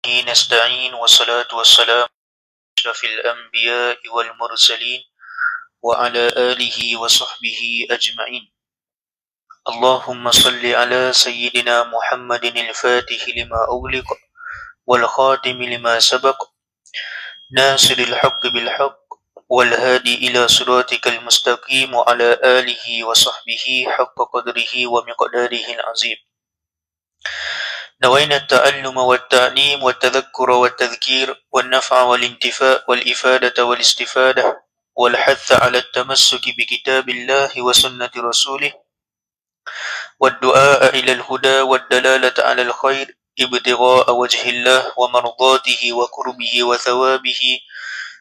نستعين والصلاة والسلام على أشرف الأنبياء والمرسلين وعلى آله وصحبه أجمعين. اللهم صل على سيدنا محمد الفاتح لما أغلق والخاتم لما سبق ناصر الحق بالحق والهادي إلى صراطك المستقيم وعلى آله وصحبه حق قدره ومقداره العظيم. نوينا التعلم والتعليم والتذكر والتذكير والنفع والانتفاء والإفادة والاستفادة والحث على التمسك بكتاب الله وسنة رسوله والدعاء إلى الهدى والدلالة على الخير ابتغاء وجه الله ومرضاته وقربه وثوابه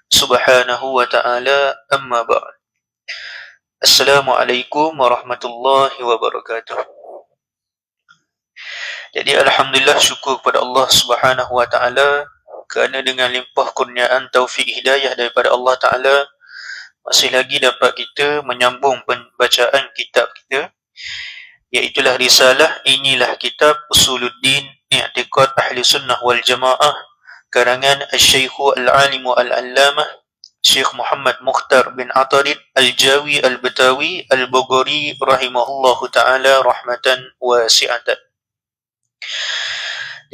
سبحانه وتعالى. أما بعد. السلام عليكم ورحمة الله وبركاته. Jadi alhamdulillah, syukur kepada Allah Subhanahu wa taala kerana dengan limpah kurniaan taufik hidayah daripada Allah taala masih lagi dapat kita menyambung pembacaan kitab kita, iaitulah risalah Inilah Kitab Usuluddin I'tiqad Ahli Sunnah wal Jamaah karangan Al-Syeikh Al-Alim Al-Allamah Syekh Muhammad Mukhtar bin Atarid Al-Jawi Al-Batawi Al-Bughari rahimahullahu taala rahmatan wasi'atan.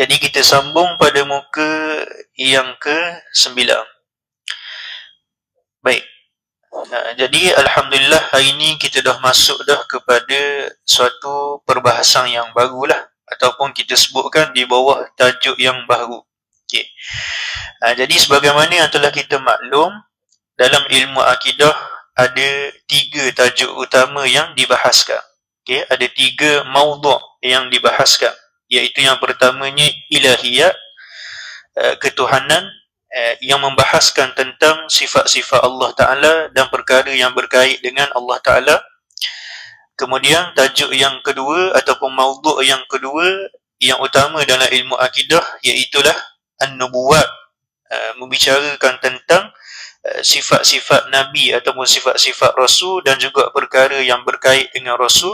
Jadi kita sambung pada muka yang ke-9. Baik. Jadi alhamdulillah hari ini kita dah masuk dah kepada suatu perbahasan yang barulah, ataupun kita sebutkan di bawah tajuk yang baru. Okey. Jadi sebagaimana yang telah kita maklum, dalam ilmu akidah ada 3 tajuk utama yang dibahaskan. Okey, ada 3 maudhu' yang dibahaskan, iaitu yang pertamanya ilahiyat, ketuhanan, yang membahaskan tentang sifat-sifat Allah Ta'ala dan perkara yang berkait dengan Allah Ta'ala. Kemudian tajuk yang kedua ataupun maudhu' yang kedua yang utama dalam ilmu akidah, iaitulah an-nubuwat, membicarakan tentang sifat-sifat Nabi ataupun sifat-sifat Rasul dan juga perkara yang berkait dengan Rasul.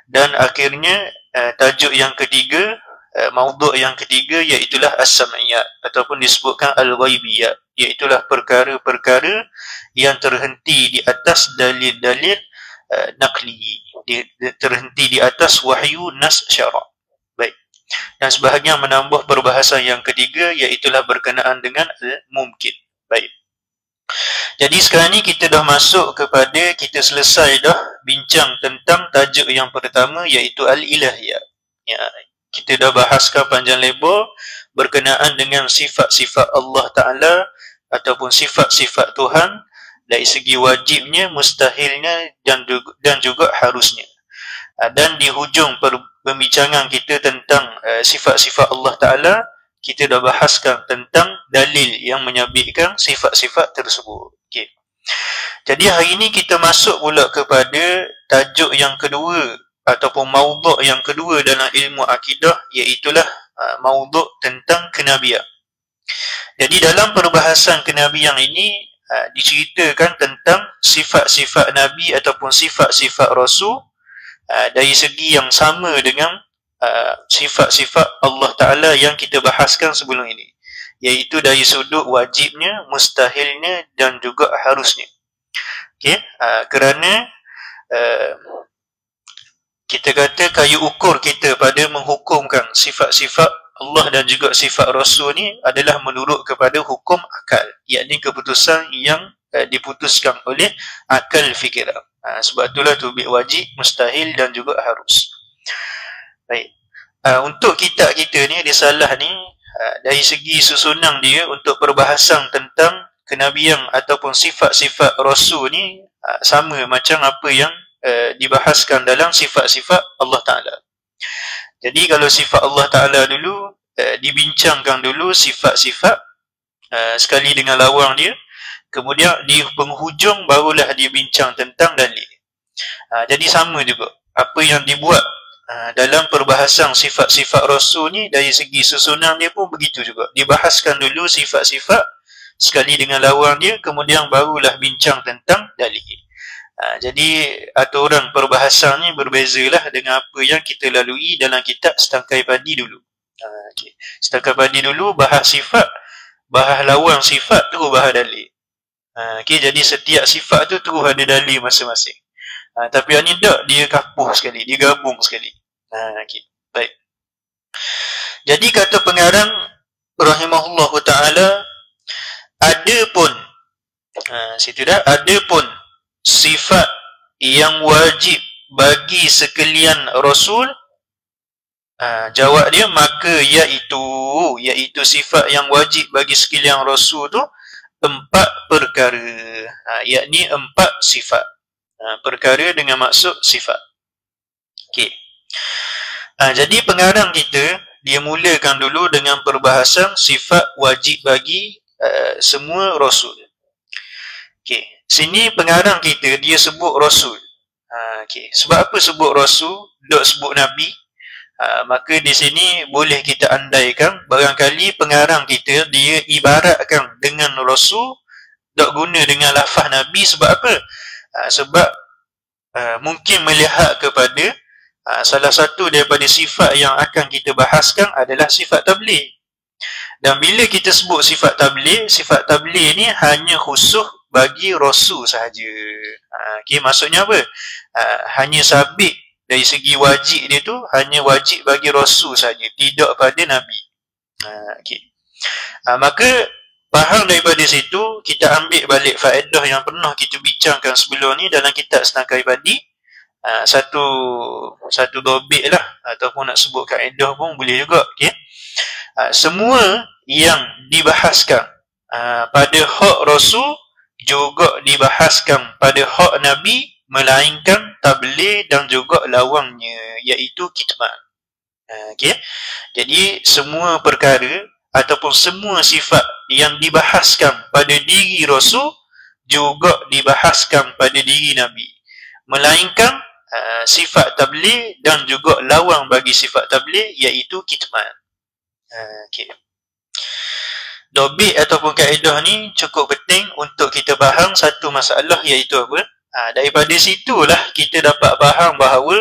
Dan akhirnya tajuk yang ketiga, maudhu' yang ketiga, iaitulah as-sam'iyat ataupun disebutkan al-ghaibiyat, iaitulah perkara-perkara yang terhenti di atas dalil-dalil naqli, terhenti di atas wahyu nas syara'. Baik. Dan sebahagian menambah perbahasan yang ketiga, iaitulah berkenaan dengan al-mumkin. Baik. Jadi sekarang ni kita dah masuk kepada, kita selesai dah bincang tentang tajuk yang pertama, iaitu al-ilahiyat. Ya, kita dah bahaskan panjang lebar berkenaan dengan sifat-sifat Allah Ta'ala ataupun sifat-sifat Tuhan dari segi wajibnya, mustahilnya dan juga harusnya. Dan di hujung perbincangan kita tentang sifat-sifat Allah Ta'ala, kita dah bahaskan tentang dalil yang menyabitkan sifat-sifat tersebut. Okey. Jadi hari ini kita masuk pula kepada tajuk yang kedua ataupun maudhu' yang kedua dalam ilmu akidah, iaitulah maudhu' tentang kenabian. Jadi dalam perbahasan kenabian ini diceritakan tentang sifat-sifat Nabi ataupun sifat-sifat Rasul dari segi yang sama dengan sifat-sifat Allah Ta'ala yang kita bahaskan sebelum ini, iaitu dari sudut wajibnya, mustahilnya dan juga harusnya. Okey, kerana kita kata kayu ukur kita pada menghukumkan sifat-sifat Allah dan juga sifat Rasul ni adalah menurut kepada hukum akal, yakni keputusan yang diputuskan oleh akal fikiran. Sebab itulah tubik wajib, mustahil dan juga harus. Baik. Untuk kitab kita ni, risalah ni, dari segi susunan dia untuk perbahasan tentang kenabian ataupun sifat-sifat Rasul ni sama macam apa yang dibahaskan dalam sifat-sifat Allah Ta'ala. Jadi kalau sifat Allah Ta'ala dulu, dibincangkan dulu sifat-sifat sekali dengan lawang dia, kemudian di penghujung barulah dibincang tentang dalil. Jadi sama juga apa yang dibuat dalam perbahasan sifat-sifat Rasul ni, dari segi susunan dia pun begitu juga. Dibahaskan dulu sifat-sifat sekali dengan lawang dia, kemudian barulah bincang tentang dalil. Jadi aturan perbahasan ni berbezalah dengan apa yang kita lalui dalam kitab Setangkai Padi dulu. Okay. Setakat tadi dulu bahas sifat, bahas lawan sifat terus bahas dalil. Okay, jadi setiap sifat tu terus ada dalil masing-masing. Tapi yang ni tak, dia kapuh sekali, dia gabung sekali. Okay. Baik. Jadi kata pengarang rahimahullah ta'ala, ada pun situ dah, ada pun sifat yang wajib bagi sekalian Rasul. Jawab dia, maka iaitu sifat yang wajib bagi sekalian Rasul tu 4 perkara, yakni 4 sifat. Perkara dengan maksud sifat. Okey. Jadi pengarang kita, dia mulakan dulu dengan perbahasan sifat wajib bagi semua Rasul. Okey. Sini pengarang kita, dia sebut Rasul. Okey. Sebab apa sebut Rasul, dok sebut Nabi? Maka di sini boleh kita andaikan barangkali pengarang kita dia ibaratkan dengan Rasul, dok guna dengan lafaz Nabi. Sebab apa? Sebab mungkin melihat kepada salah satu daripada sifat yang akan kita bahaskan adalah sifat tabligh. Dan bila kita sebut sifat tabligh ni hanya khusus bagi Rasul sahaja. Okay, maksudnya apa? Hanya sabit dari segi wajib dia tu, hanya wajib bagi Rasul saja, tidak pada Nabi. Okay. Maka faham daripada situ, kita ambil balik faedah yang pernah kita bincangkan sebelum ni dalam kitab Senakai Padi. Satu dobit lah, ataupun nak sebut kaedah pun boleh juga. Okay. Semua yang dibahaskan pada hak Rasul juga dibahaskan pada hak Nabi, melainkan tabligh dan juga lawangnya, iaitu kitman. Okay. Jadi semua perkara ataupun semua sifat yang dibahaskan pada diri Rasul juga dibahaskan pada diri Nabi, melainkan sifat tabligh dan juga lawang bagi sifat tabligh, iaitu kitman. Okay. Dobit ataupun kaedah ni cukup penting untuk kita faham satu masalah, iaitu apa? Daripada situlah kita dapat faham bahawa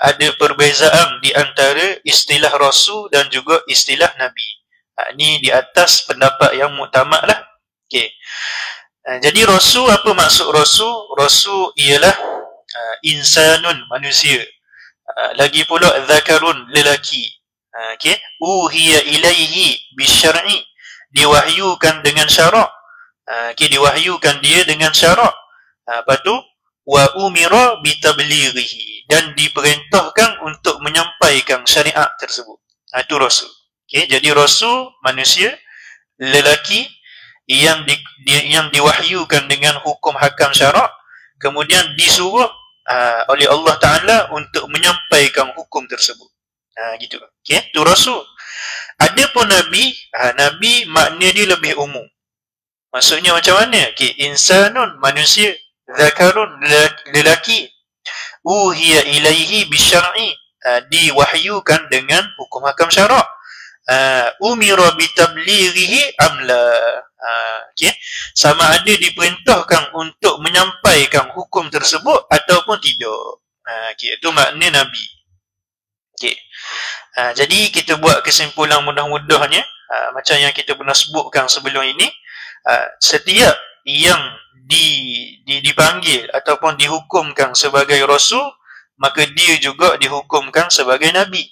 ada perbezaan di antara istilah Rasul dan juga istilah Nabi. Ni di atas pendapat yang muktamad lah. Okay. Jadi Rasul, apa maksud Rasul? Rasul ialah insanun, manusia. Lagi pula zakarun, lelaki. Okay. Uhiya ilaihi bisyar'i, diwahyukan dengan syarak. Okay, diwahyukan dia dengan syarak. Lepas tu, wa umira bitablighihi, dan diperintahkan untuk menyampaikan syariat tersebut. Itu Rasul. Okay, jadi Rasul manusia, lelaki yang diwahyukan dengan hukum hakam syarak, kemudian disuruh oleh Allah Ta'ala untuk menyampaikan hukum tersebut. Gitu. Okay, itu Rasul. Adapun Nabi, Nabi makna dia lebih umum. Maksudnya macam mana? Okay, insanun, manusia, zakarun, lelaki, uhiya ilaihi bisyar'i, diwahyukan dengan hukum hakam syarak, umira bitablighihi amla, okay, sama ada diperintahkan untuk menyampaikan hukum tersebut ataupun tidak. Okay, itu makna Nabi. Okay. Jadi kita buat kesimpulan mudah-mudahnya, macam yang kita pernah sebutkan sebelum ini, setiap yang dipanggil ataupun dihukumkan sebagai Rasul, maka dia juga dihukumkan sebagai Nabi.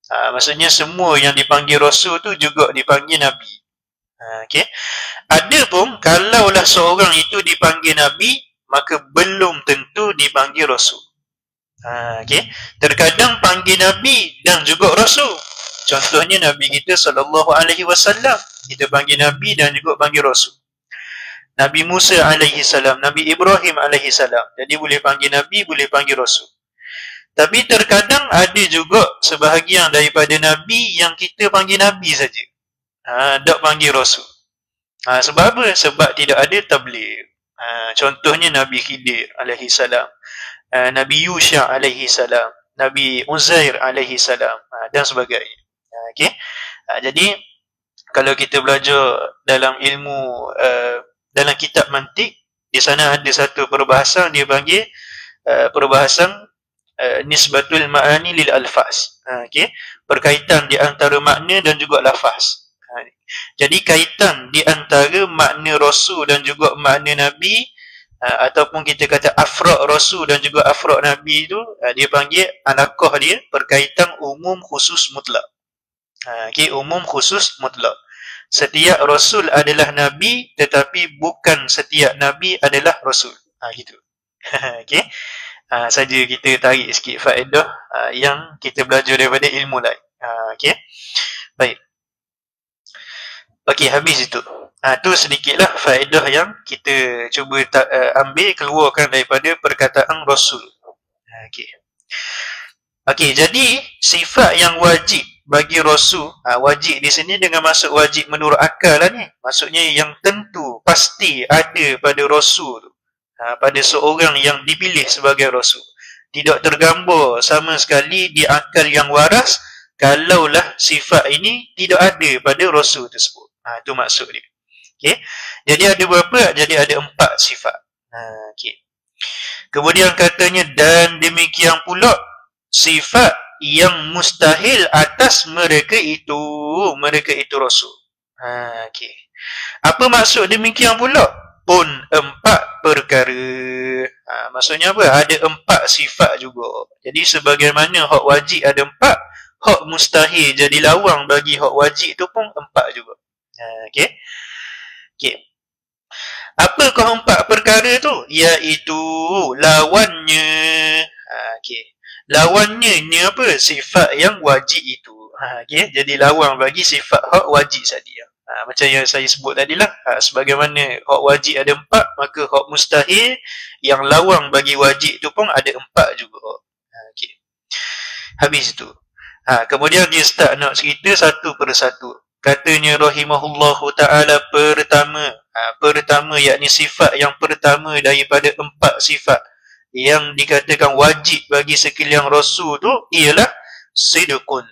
Maksudnya semua yang dipanggil Rasul tu juga dipanggil Nabi. Okay. Adapun kalaulah seorang itu dipanggil Nabi, maka belum tentu dipanggil Rasul. Okay. Terkadang panggil Nabi dan juga Rasul. Contohnya Nabi kita SAW, kita panggil Nabi dan juga panggil Rasul. Nabi Musa AS, Nabi Ibrahim AS. Jadi boleh panggil Nabi, boleh panggil Rasul. Tapi terkadang ada juga sebahagian daripada Nabi yang kita panggil Nabi saja, tak panggil Rasul. Sebab apa? Sebab tidak ada tabligh. Contohnya Nabi Khidir AS, Nabi Yusha AS, Nabi Uzair AS, dan sebagainya. Okay? Jadi kalau kita belajar dalam ilmu dalam kitab mantik, di sana ada satu perbahasan dia panggil perbahasan nisbatul ma'ani lil alfaz. Okey, perkaitan di antara makna dan juga lafaz. Jadi kaitan di antara makna rasul dan juga makna nabi, ataupun kita kata afraq rasul dan juga afraq nabi tu, dia panggil alaqah dia perkaitan umum khusus mutlak. Okey, umum khusus mutlak. Setiap rasul adalah nabi, tetapi bukan setiap nabi adalah rasul. Gitu. Okey. Saja kita tarik sikit faedah yang kita belajar daripada ilmu lain. Okey. Baik. Okey, habis itu. Tu sedikitlah faedah yang kita cuba ambil, keluarkan daripada perkataan rasul. Okey. Okey, jadi sifat yang wajib bagi rasul, wajib di sini dengan maksud wajib menurut akal lah ni. Maksudnya yang tentu, pasti ada pada rasul tu. Pada seorang yang dipilih sebagai rasul. Tidak tergambar sama sekali di akal yang waras kalaulah sifat ini tidak ada pada rasul tersebut. Itu maksud dia. Okay. Jadi ada berapa? Jadi ada 4 sifat. Okay. Kemudian katanya, dan demikian pula sifat yang mustahil atas mereka itu rasul. Okay. Apa maksud demikian pula? Pun 4 perkara. Maksudnya apa? Ada 4 sifat juga. Jadi sebagaimana hak wajib ada 4, hak mustahil jadi lawang bagi hak wajib tu pun 4 juga. Okey. Okey. Apakah 4 perkara tu? Iaitu lawannya. Okey. Lawannya ni apa? Sifat yang wajib itu. Okey. Jadi lawang bagi sifat hak wajib sadia. Macam yang saya sebut tadilah, sebagaimana hak wajib ada 4, maka hak mustahil yang lawang bagi wajib tu pun ada 4 juga. Okey. Habis itu. Kemudian dia start nak cerita satu persatu. Katanya rahimahullahu ta'ala, pertama yakni sifat yang pertama daripada 4 sifat yang dikatakan wajib bagi sekalian rasul tu ialah sidqun.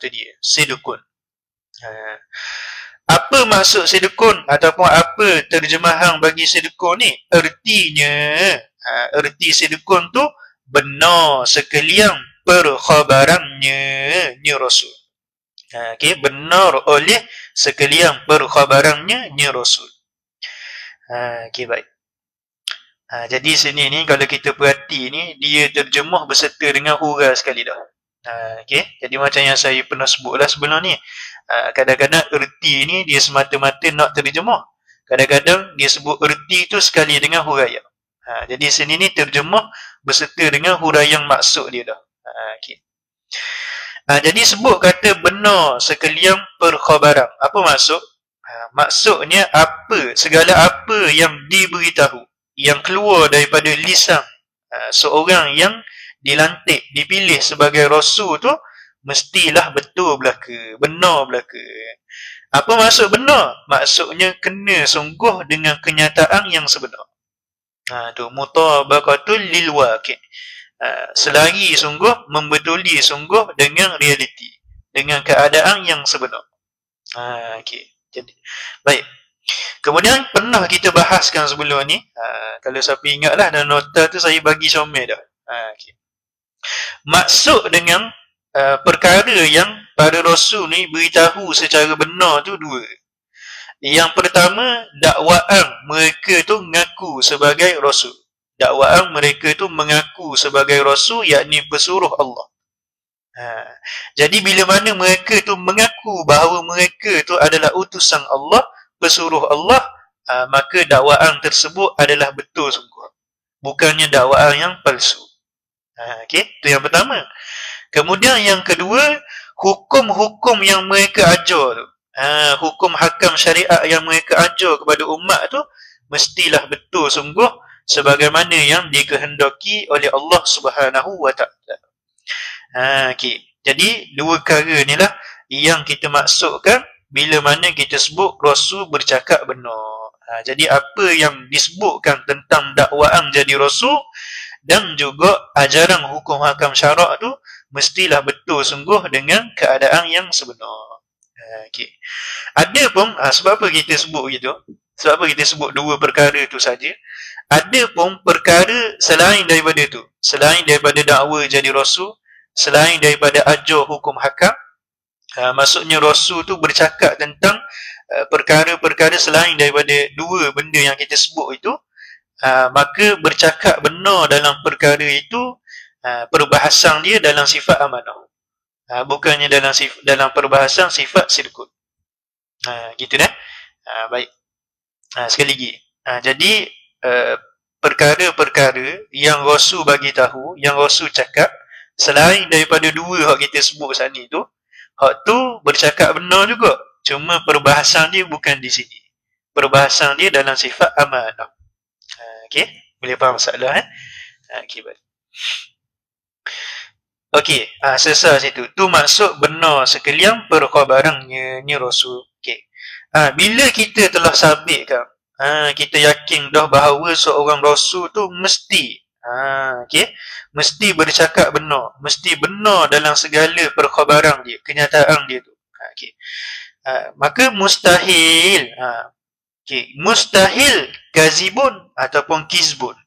Itu dia, sidqun. Apa maksud sidqun ataupun apa terjemahan bagi sidqun ni? Erti sidqun tu benar sekalian perkhabarannya ni rasul. Okey, benar oleh sekalian perkhabarannya ni rasul. Okey, baik. Jadi sini ni kalau kita perhati ni, dia terjemah berserta dengan hurai sekali dah. Okey, jadi macam yang saya pernah sebutlah sebelum ni. Kadang-kadang erti ni dia semata-mata nak terjemah. Kadang-kadang dia sebut erti tu sekali dengan huraian. Jadi sini ni terjemah berserta dengan huraian maksud dia dah. Okey. Jadi sebut kata benar sekalian perkhabaran. Apa maksud? Maksudnya apa, segala apa yang diberitahu, yang keluar daripada lisan seorang yang dilantik, dipilih sebagai rasul tu, mestilah betul belaka, benar belaka. Apa maksud benar? Maksudnya kena sungguh dengan kenyataan yang sebenar. Tu mutabaqatul lil waqi'. Selari sungguh, membetuli sungguh dengan realiti, dengan keadaan yang sebenar. Okey. Jadi baik. Kemudian pernah kita bahaskan sebelum ni, kalau siapa ingatlah, dan nota tu saya bagi comel dah. Okey. Maksud dengan perkara yang para rasul ni beritahu secara benar tu 2. Yang pertama, dakwaan mereka tu mengaku sebagai rasul. Dakwaan mereka tu mengaku sebagai rasul, yakni pesuruh Allah. Jadi bila mana mereka tu mengaku bahawa mereka tu adalah utusan Allah, pesuruh Allah, maka dakwaan tersebut adalah betul sungguh. Bukannya dakwaan yang palsu. Okey, itu yang pertama. Kemudian yang kedua, hukum-hukum yang mereka ajar tu, hukum hakam syariat yang mereka ajar kepada umat tu, mestilah betul sungguh sebagaimana yang dikehendaki oleh Allah Subhanahu wa ta'ala. Okey. Jadi 2 perkara ni lah yang kita maksudkan bila mana kita sebut rasul bercakap benar. Jadi apa yang disebutkan tentang dakwaan jadi rasul dan juga ajaran hukum hakam syarak tu mestilah betul sungguh dengan keadaan yang sebenar. Okey. Ada pun sebab apa kita sebut begitu? Sebab apa kita sebut dua perkara tu saja? Ada pun perkara selain daripada tu, selain daripada dakwa jadi rasul, selain daripada ajar hukum hakam. Maksudnya rasul tu bercakap tentang perkara-perkara selain daripada dua benda yang kita sebut itu, maka bercakap benar dalam perkara itu, perbahasan dia dalam sifat amanah, bukannya dalam perbahasan sifat sidqun. Gitu dah. Baik. Sekali lagi. Jadi perkara-perkara yang rasul bagi tahu, yang rasul cakap, selain daripada dua hak kita sebut saat ni tu, hak tu bercakap benar juga, cuma perbahasan dia bukan di sini. Perbahasan dia dalam sifat amanah. Okey, boleh faham masalah okey, baik. Okey, selesai situ. Tu maksud benar sekalian perkhabarannya ni rasul. Okey. Bila kita telah sabitkan, kita yakin dah bahawa seorang rasul tu mesti mesti bercakap benar, mesti benar dalam segala perkhabaran dia, kenyataan dia tu. Maka mustahil mustahil kazibun ataupun kizbun.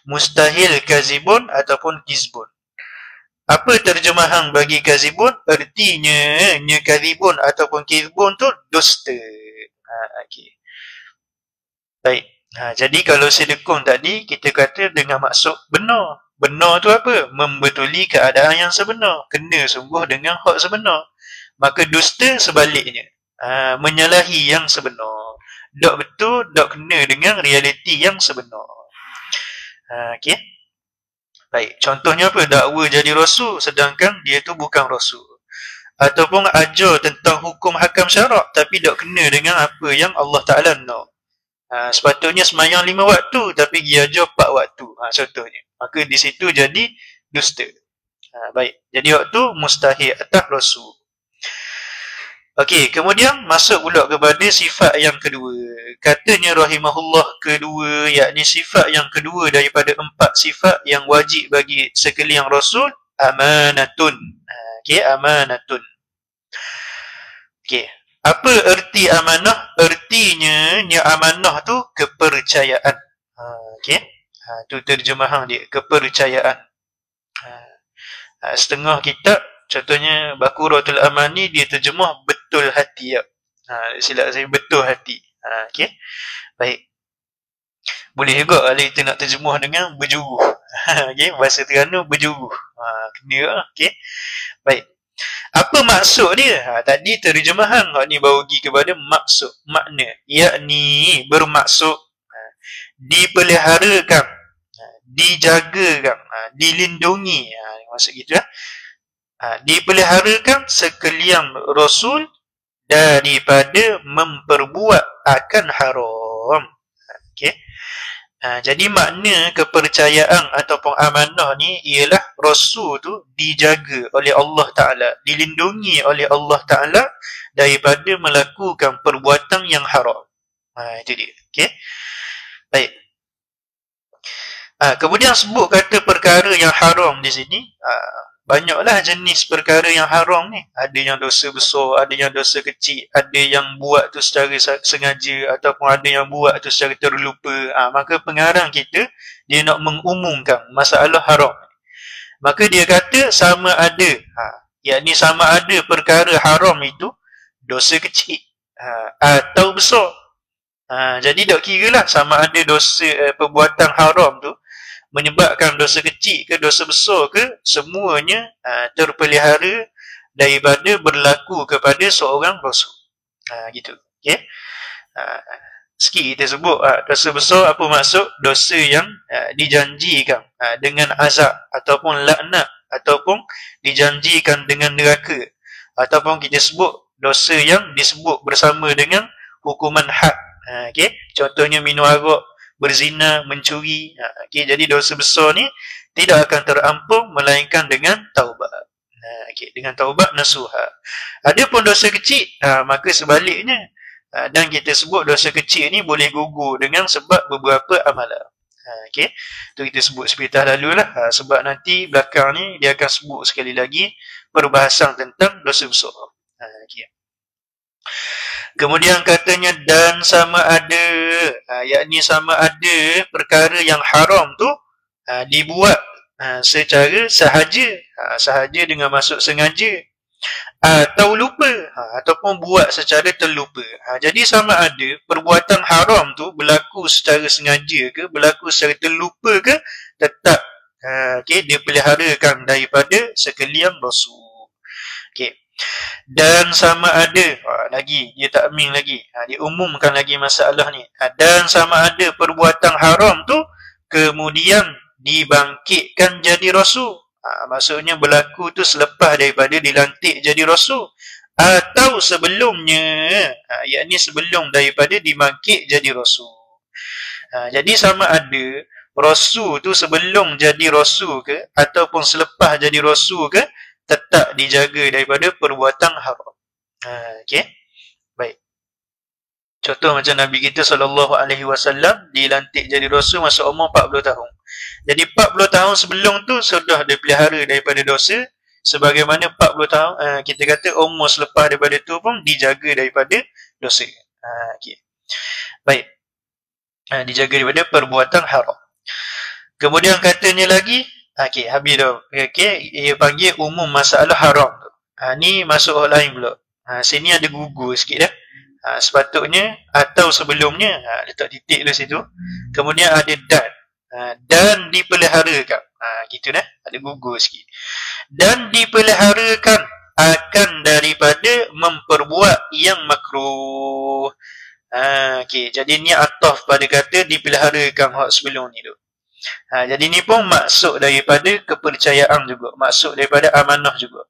Mustahil kazibun ataupun kizbun. Apa terjemahan bagi kazibun? Artinya kazibun ataupun kizbun tu dusta. Baik. Jadi kalau sidqun tadi kita kata dengan maksud benar. Benar tu apa? Membetuli keadaan yang sebenar, kena sungguh dengan hak sebenar. Maka dusta sebaliknya, menyalahi yang sebenar. Tak betul, tak kena dengan realiti yang sebenar. Okey. Baik, contohnya apa? Dakwa jadi rasul sedangkan dia tu bukan rasul. Ataupun ajar tentang hukum hakam syarak tapi tak kena dengan apa yang Allah Ta'ala nak. Sepatutnya semayang 5 waktu tapi dia ajar 4 waktu, contohnya. Maka di situ jadi dusta. Baik, jadi waktu mustahil atas rasul. Okey, kemudian masuk pula kepada sifat yang kedua. Katanya rahimahullah kedua, yakni sifat yang kedua daripada 4 sifat yang wajib bagi sekalian rasul, amanatun. Okey, amanatun. Okey, apa erti amanah? Ertinya amanah tu kepercayaan. Okey, tu terjemahan dia, kepercayaan. Setengah kitab, contohnya Baqaratul Amani, dia terjemah betul hati. Silap saya, betul hati. Okey. Baik. Boleh juga kalau kita nak terjemah dengan berjuruh. Okey, bahasa Terengganu berjuruh. Kena. Okey. Baik. Apa maksud dia? Tadi terjemahan ni baru pergi kepada maksud, makna, yakni bermaksud dipeliharakan, dijagakan, dilindungi. Maksud gitu dipeliharakan sekalian rasul daripada memperbuat akan haram. Okey. Jadi makna kepercayaan ataupun amanah ni ialah rasul tu dijaga oleh Allah Ta'ala, dilindungi oleh Allah Ta'ala daripada melakukan perbuatan yang haram. Itu dia. Okey. Baik. Kemudian sebut kata perkara yang haram di sini. Banyaklah jenis perkara yang haram ni. Ada yang dosa besar, ada yang dosa kecil, ada yang buat tu secara sengaja ataupun ada yang buat tu secara terlupa. Maka pengarang kita, dia nak mengumumkan masalah haram. Maka dia kata sama ada, yakni sama ada perkara haram itu dosa kecil atau besar. Jadi tak kira lah sama ada dosa perbuatan haram tu menyebabkan dosa kecil ke dosa besar ke, semuanya terpelihara daripada berlaku kepada seorang rasul. Gitu. Okay? Sikit kita sebut dosa besar apa maksud? Dosa yang dijanjikan dengan azab ataupun laknat ataupun dijanjikan dengan neraka, ataupun kita sebut dosa yang disebut bersama dengan hukuman had. Okay? Contohnya minum arak, berzina, mencuri. Okay, jadi dosa besar ni tidak akan terampung melainkan dengan taubat. Okay, dengan taubat nasuha. Adapun dosa kecil, maka sebaliknya. Dan kita sebut dosa kecil ni boleh gugur dengan sebab beberapa amalan. Okay, tu kita sebut sepatah lalu lah. Sebab nanti belakang ni dia akan sebut sekali lagi perbahasan tentang dosa besar. Okay. Kemudian katanya dan sama ada, yakni sama ada perkara yang haram tu dibuat secara sahaja, sahaja dengan maksud sengaja, atau lupa, ataupun buat secara terlupa. Jadi sama ada perbuatan haram tu berlaku secara sengaja ke, berlaku secara terlupa ke, tetap dipeliharakan daripada sekalian dosa. Dan sama ada, lagi dia takming lagi, dia umumkan lagi masalah ni. Dan sama ada perbuatan haram tu kemudian dibangkitkan jadi rasul, maksudnya berlaku tu selepas daripada dilantik jadi rasul, atau sebelumnya, yakni sebelum daripada dibangkit jadi rasul. Jadi sama ada rasul tu sebelum jadi rasul ke ataupun selepas jadi rasul ke, tetap dijaga daripada perbuatan haram. Okey. Baik. Contoh macam Nabi kita SAW dilantik jadi rasul masa umur 40 tahun. Jadi 40 tahun sebelum tu sudah dipelihara daripada dosa, sebagaimana 40 tahun kita kata umur selepas daripada tu pun dijaga daripada dosa. Okey. Baik. Dijaga daripada perbuatan haram. Kemudian katanya lagi, okey, habis dah. Okey, ia panggil umum masalah haram tu. Ni masuk hal lain pula. Sini ada gugur sikit dah. Sepatutnya atau sebelumnya, letak titik di situ. Kemudian ada dan dipeliharakan. Gitu dah. Ada gugur sikit. Dan dipeliharakan akan daripada memperbuat yang makruh. Okey, jadi ni ataf pada kata dipeliharakan hak sebelum ni tu. Jadi ni pun maksud daripada kepercayaan juga, maksud daripada amanah juga.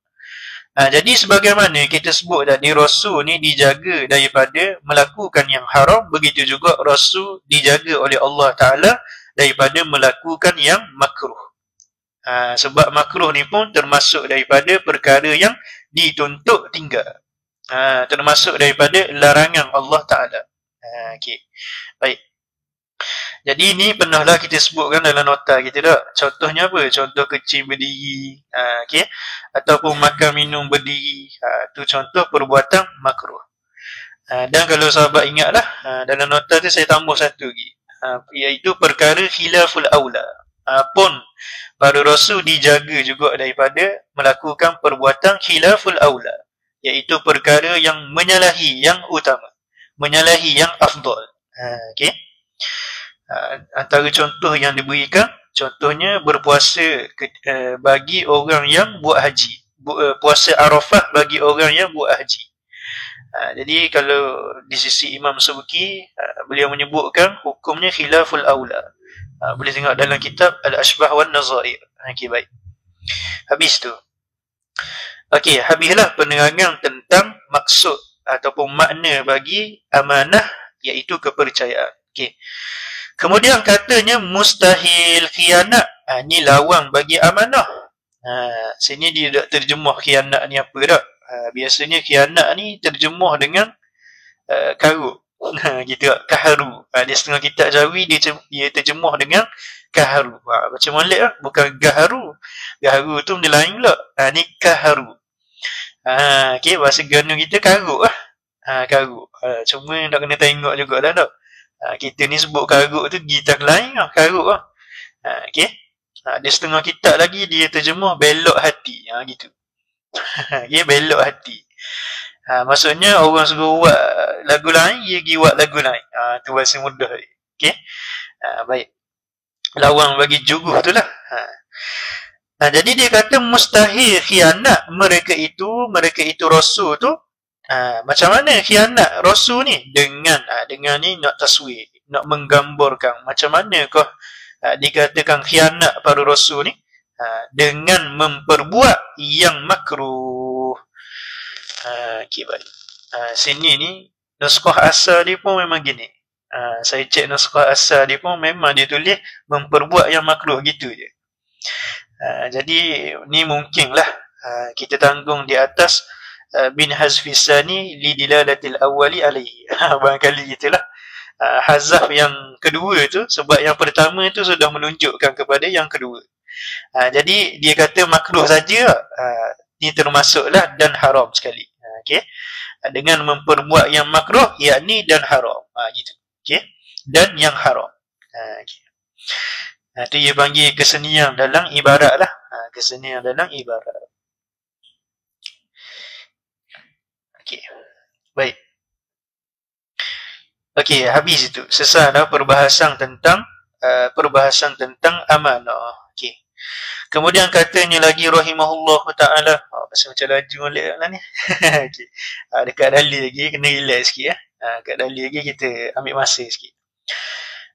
Jadi sebagaimana kita sebut tadi, rasul ni dijaga daripada melakukan yang haram, begitu juga rasul dijaga oleh Allah Ta'ala daripada melakukan yang makruh. Sebab makruh ni pun termasuk daripada perkara yang dituntut tinggal, termasuk daripada larangan Allah Ta'ala. Okey. Baik. Jadi ni pernahlah kita sebutkan dalam nota kita dah. Contohnya apa? Contoh kecil berdiri, okey, ataupun makan minum berdiri, tu contoh perbuatan makruh. Dan kalau sahabat ingatlah, dalam nota tu saya tambah satu lagi, iaitu perkara khilaful aula. Pun para rasul dijaga juga daripada melakukan perbuatan khilaful aula, iaitu perkara yang menyalahi yang utama, menyalahi yang afdal. Okey. Antara contoh yang diberikan, contohnya berpuasa bagi orang yang buat haji, puasa Arafah bagi orang yang buat haji. Jadi kalau di sisi Imam Subki, beliau menyebutkan hukumnya khilaful aula. Boleh tengok dalam kitab Al-Ashbah wan Nazair. Okey, baik. Habis tu. Okey, habislah penerangan tentang maksud ataupun makna bagi amanah, iaitu kepercayaan. Okey. Kemudian katanya mustahil khianat. Ni lawan bagi amanah. Sini dia tak terjemah khianat ni apa dah. Biasanya khianat ni terjemah dengan karut. Gitu tak? Kaharu. Dia setengah kitab Jawi dia terjemah dengan kaharu. Macam molek lah. Bukan gaharu. Gaharu tu benda lain pula. Ni kaharu. Okay, bahasa Ganu kita karut lah. Karut. Cuma nak kena tengok jugalah tak. Kita ni sebut karut tu gitar lain lah, karut lah. Okay. Dia setengah kitab lagi dia terjemah belok hati. Gitu. Okay, belok hati. Maksudnya orang suruh buat lagu lain, dia pergi buat lagu lain. Tu bahasa mudah. Okay. Baik. Lawang bagi juguh tu lah. Jadi dia kata mustahil khianat mereka itu rasul tu. Macam mana khianat rasul ni? Dengan ni nak taswir, nak menggambarkan macam mana kau dikatakan khianat para rasul ni, dengan memperbuat yang makruh. Okey, baik. Sini ni naskah asal dia pun memang gini. Saya cek naskah asal dia pun memang dia tulis memperbuat yang makruh gitu je. Jadi ni mungkinlah kita tanggung di atas bin hazfisani li dilalatil awwali alaihi. Barangkali gitulah. Hazaf yang kedua tu sebab yang pertama tu sudah menunjukkan kepada yang kedua. Jadi dia kata makruh saja. Ni termasuklah dan haram sekali. Okey. dengan memperbuat yang makruh, yakni dan haram. Gitu. Okey. Dan yang haram. Okay. Itu dia panggil kesenian dalam ibarat lah. Kesenian dalam ibarat. Okey. Baik. Okey, habis itu. Selesai dah perbahasan tentang amanah. Okey. Kemudian katanya lagi rahimahullah taala. Pasal macam laju molek lah ni. Okey. Dekat dalil lagi kena relax sikit ya. Dekat dalil lagi kita ambil masa sikit.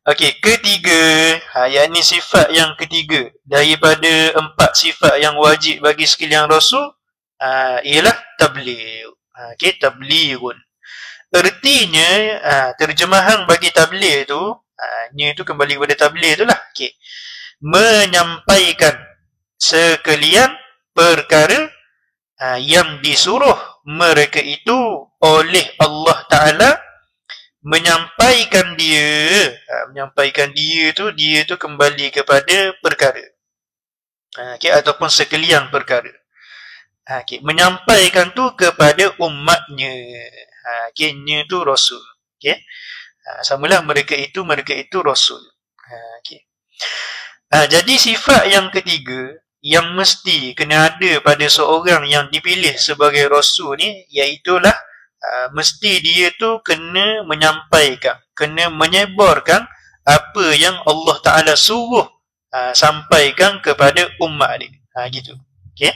Okey, ketiga, yakni sifat yang ketiga daripada 4 sifat yang wajib bagi sekalian Rasul, ialah tabligh. Okey, tablighun. Ertinya, terjemahan bagi tabligh tu, nya tu kembali kepada tabligh tu lah. Okey. Menyampaikan sekalian perkara yang disuruh mereka itu oleh Allah Ta'ala, menyampaikan dia tu kembali kepada perkara, okay, ataupun sekalian perkara, okay, menyampaikan tu kepada umatnya, okay, nya tu Rasul, okay, samalah mereka itu Rasul, okay. Jadi sifat yang ketiga yang mesti kena ada pada seorang yang dipilih sebagai Rasul ni, iaitulah mesti dia tu kena menyampaikan, kena menyebarkan apa yang Allah Ta'ala suruh sampaikan kepada umat dia. Gitu. Okay.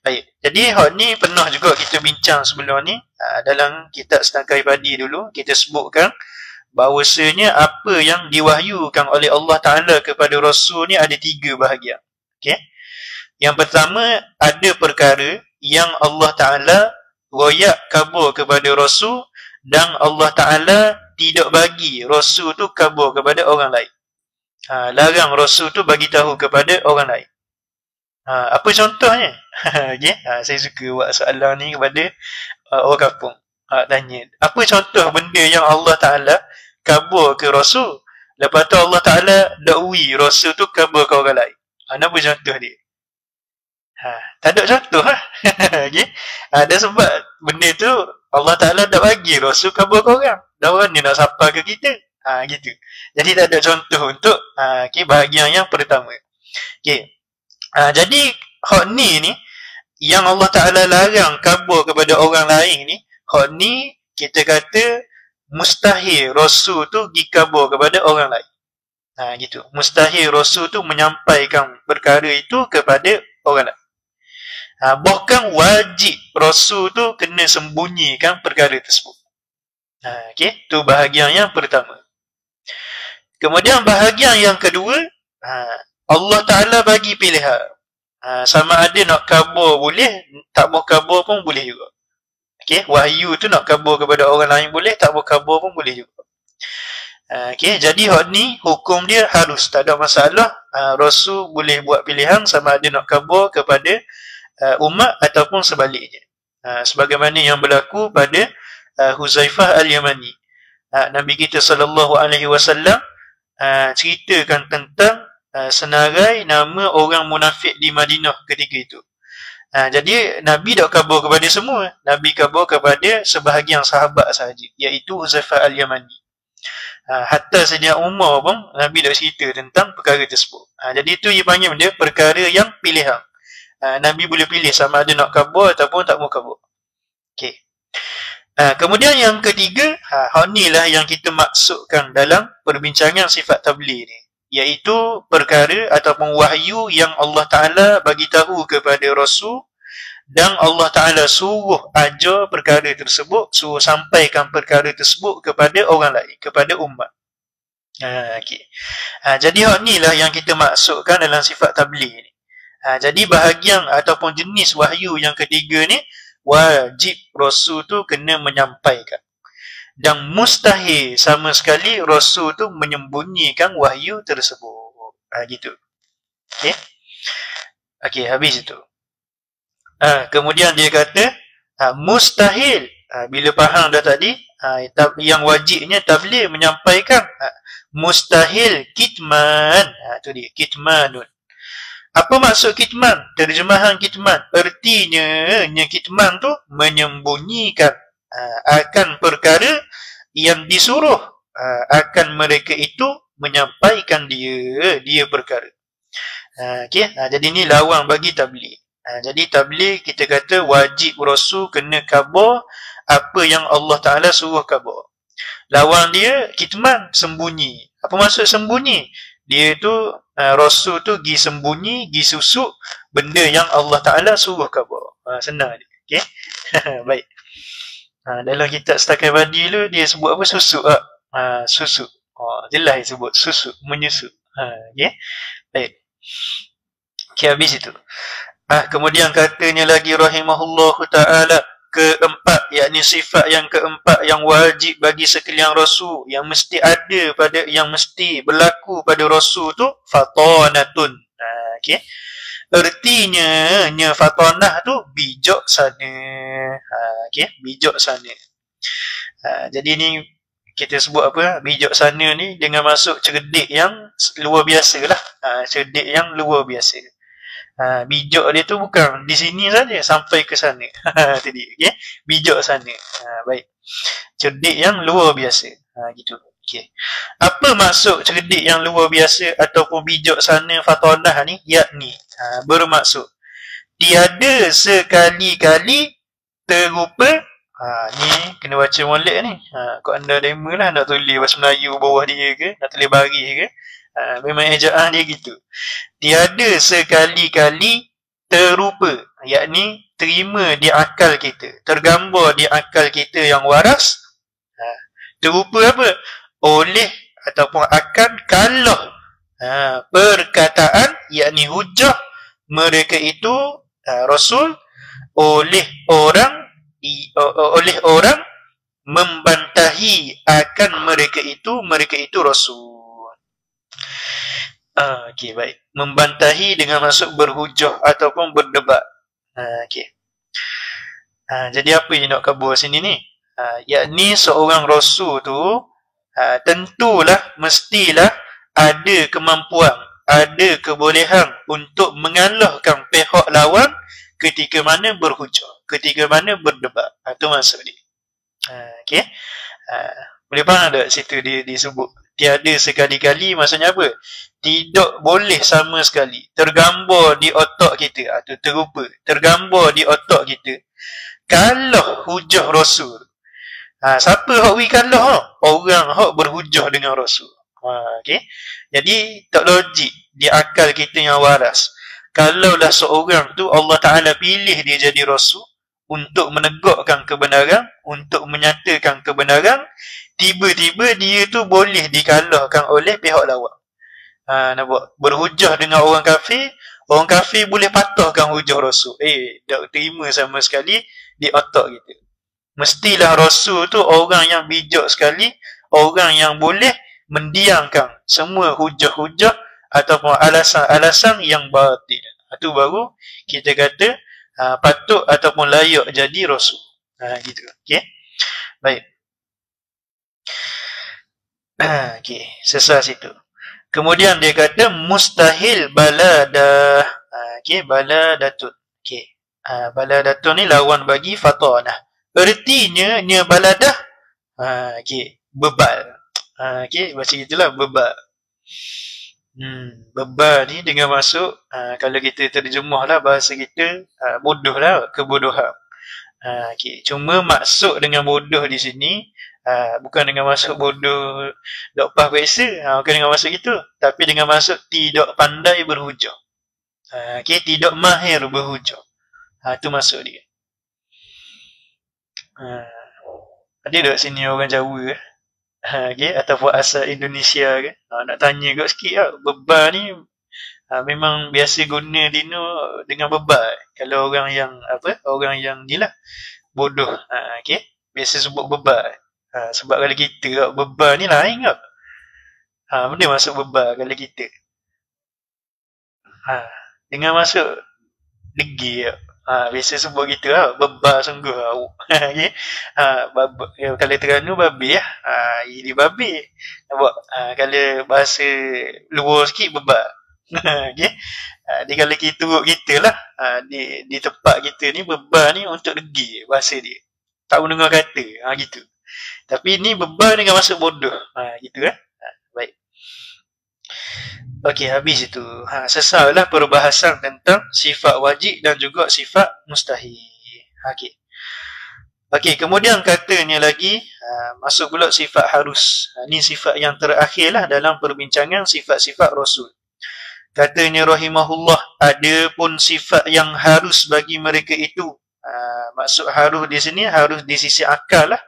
Baik. Jadi hal ni pernah juga kita bincang sebelum ni, dalam kitab Setangkai Padi dulu kita sebutkan bahawasanya apa yang diwahyukan oleh Allah Ta'ala kepada Rasul ni ada 3 bahagian. Okay. Yang pertama, ada perkara yang Allah Ta'ala royak kabur kepada Rasul dan Allah Ta'ala tidak bagi Rasul tu kabur kepada orang lain. Larang Rasul tu bagi tahu kepada orang lain. Apa contohnya? Okay? Saya suka buat soalan ni kepada orang kampung. Tanya, apa contoh benda yang Allah Ta'ala kabur ke Rasul, lepas tu Allah Ta'ala dakwi Rasul tu kabur ke orang lain? Apa contoh dia? Tak ada contoh lah. Okay? Dan sebab benda tu Allah Ta'ala dah bagi Rasul kabur ke orang, dah orang ni nak sapa ke kita. Gitu. Jadi tak ada contoh untuk okay, bahagian yang pertama. Okay. Jadi hak ni yang Allah Ta'ala larang kabur kepada orang lain ni, hak ni kita kata mustahil Rasul tu dikabur kepada orang lain. Gitu. Mustahil Rasul tu menyampaikan perkara itu kepada orang lain. Bahkan wajib Rasul tu kena sembunyikan perkara tersebut. Okay, tu bahagian yang pertama. Kemudian bahagian yang kedua, Allah Ta'ala bagi pilihan. Sama ada nak kabur boleh, tak mau kabur pun boleh juga. Okay, wahyu tu nak kabur kepada orang lain boleh, tak mau kabur pun boleh juga. Okay, jadi hak ni hukum dia harus, tak ada masalah. Rasul boleh buat pilihan sama ada nak kabur kepada umat ataupun sebaliknya. Sebagaimana yang berlaku pada Huzaifah Al-Yamani. Nabi kita SAW ceritakan tentang senarai nama orang munafik di Madinah ketika itu. Jadi Nabi tak kabur kepada semua, Nabi kabur kepada sebahagian sahabat sahaja, iaitu Huzaifah Al-Yamani. Hatta Sayyidina Umar pun Nabi tak cerita tentang perkara tersebut. Jadi itu ia panggil benda perkara yang pilihan. Nabi boleh pilih sama ada nak kabur ataupun tak mau kabur. Okay. Kemudian yang ketiga, hal ni lah yang kita maksudkan dalam perbincangan sifat tabligh ni, iaitu perkara ataupun wahyu yang Allah Ta'ala bagi tahu kepada Rasul dan Allah Ta'ala suruh ajar perkara tersebut, suruh sampaikan perkara tersebut kepada orang lain, kepada umat. Okay. Jadi hal ni lah yang kita maksudkan dalam sifat tabligh ni. Jadi bahagian ataupun jenis wahyu yang ketiga ni, wajib Rasul tu kena menyampaikan. Dan mustahil sama sekali Rasul tu menyembunyikan wahyu tersebut. Gitu. Okay. Okay, habis itu. Kemudian dia kata, mustahil. Bila faham dah tadi, yang wajibnya tabligh menyampaikan. Mustahil kitman. Itu dia, kitmanun. Apa maksud kitman? Terjemahan kitman. Ertinya kitman tu menyembunyikan. akan perkara yang disuruh akan mereka itu menyampaikan dia perkara. Okey, jadi ni lawan bagi tabligh. Jadi tabligh kita kata wajib rasul kena khabar apa yang Allah Taala suruh khabar. Lawan dia kitman, sembunyi. Apa maksud sembunyi? Dia tu rasul tu gi sembunyi, gi susuk benda yang Allah Taala suruh khabar. Senang dia. Okey. Baik. Dalam kitab Setakat Badi tu dia sebut apa? Susuk. Susuk. Jelas dia sebut susuk, menyusuk. Okey. Baik. Okey, habis itu. Kemudian katanya lagi rahimahullahu ta'ala, keempat, yakni sifat yang keempat yang wajib bagi sekalian rasul, yang mesti ada pada, yang mesti berlaku pada rasul tu, fatanatun. Okey. Ertinya fatanah tu bijaksana. Okey, bijaksana. Jadi ni kita sebut apa? Bijaksana ni dengan masuk cerdik yang luar biasa lah. Cerdik yang luar biasa. Bijak dia tu bukan di sini saja, sampai ke sana. Tadi, okey. Bijak sana. Baik. Cerdik yang luar biasa. Gitu. Okey. Apa maksud cerdik yang luar biasa ataupun bijak sana fatanah ni? Yakni bermaksud tiada sekali-kali terupa. Ni kena baca molek ni. Kau anda demo lah nak tulis bahasa Melayu bawah dia ke, nak tulis baris ke. Memang ejaan dia gitu. Tiada sekali-kali terupa, yakni terima di akal kita, tergambar di akal kita yang waras. Terupa apa? Oleh ataupun akan kalau perkataan, yakni hujah mereka itu rasul oleh orang membantahi akan mereka itu rasul. Okey, baik. Membantahi dengan maksud berhujah ataupun berdebat. Okey. Jadi apa yang nak khabar sini ni? Yakni seorang rasul tu tentulah, mestilah ada kemampuan, ada kebolehan untuk mengalahkan pihak lawan ketika mana berhujah, ketika mana berdebat. Itu maksud dia. Okey. Boleh faham tak situ dia disebut tiada sekali-kali, maksudnya apa? Tidak boleh sama sekali. Tergambar di otak kita, atau terupa, tergambar di otak kita kalau hujah rasul. Siapa hak wi kalah? Orang hak berhujah dengan rasul. Okey. Jadi tak logik di akal kita yang waras. Kalaulah seorang tu Allah Ta'ala pilih dia jadi rasul untuk menegakkan kebenaran, untuk menyatakan kebenaran, tiba-tiba dia tu boleh dikalahkan oleh pihak lawan. Nampak? Berhujah dengan orang kafir boleh patahkan hujah rasul. Tak terima sama sekali di otak kita. Mestilah rasul tu orang yang bijak sekali, orang yang boleh mendiamkan semua hujah-hujah ataupun alasan-alasan yang batil. Itu baru kita kata patut ataupun layak jadi rasul. Gitu. Okey. Baik. Okey, selesai situ. Kemudian dia kata mustahil baladah. Okey, baladatun. Okey. Baladatun ni lawan bagi fatanah. Ertinya nya baladah okey, bebal. Okey, baca gitulah, bebal. Bebal ni dengan masuk kalau kita terjemahlah bahasa kita bodoh lah, kebodohan. Okey, cuma maksud dengan bodoh di sini bukan dengan maksud bodoh tak faham biasa, bukan dengan maksud itu, tapi dengan maksud tidak pandai berhujah. Okey, tidak mahir berhujah. Itu maksud dia. Ada tak sini orang Jawa ke? Okay, ataupun asal Indonesia ke? Nak tanya kot sikit lah. Bebal ni memang biasa guna dino dengan bebal. Kalau orang yang orang yang ni lah bodoh, okay, biasa sebut bebal. Sebab kalau kita bebal ni lain kot. Benda masuk bebal kalau kita. Dengan masuk degi kot. Biasa sebut gitu lah, bebal sungguh awak. Okay. Kalau Terengganu babi lah. Ini babi. Nampak? Kalau bahasa luar sikit bebal. Okay. Dia kalau kita urut kita lah, di tempat kita ni bebal ni untuk degi bahasa dia. tak mendengar kata. Gitu. Tapi ni beban dengan masuk bodoh. Gitu kan. Baik. Okey, habis itu. Sesalah perbahasan tentang sifat wajib dan juga sifat mustahil. Okey. Okey, kemudian katanya lagi, masuk pula sifat harus. Ini sifat yang terakhir lah dalam perbincangan sifat-sifat Rasul. Katanya rahimahullah, ada pun sifat yang harus bagi mereka itu. Maksud harus di sini, harus di sisi akal lah.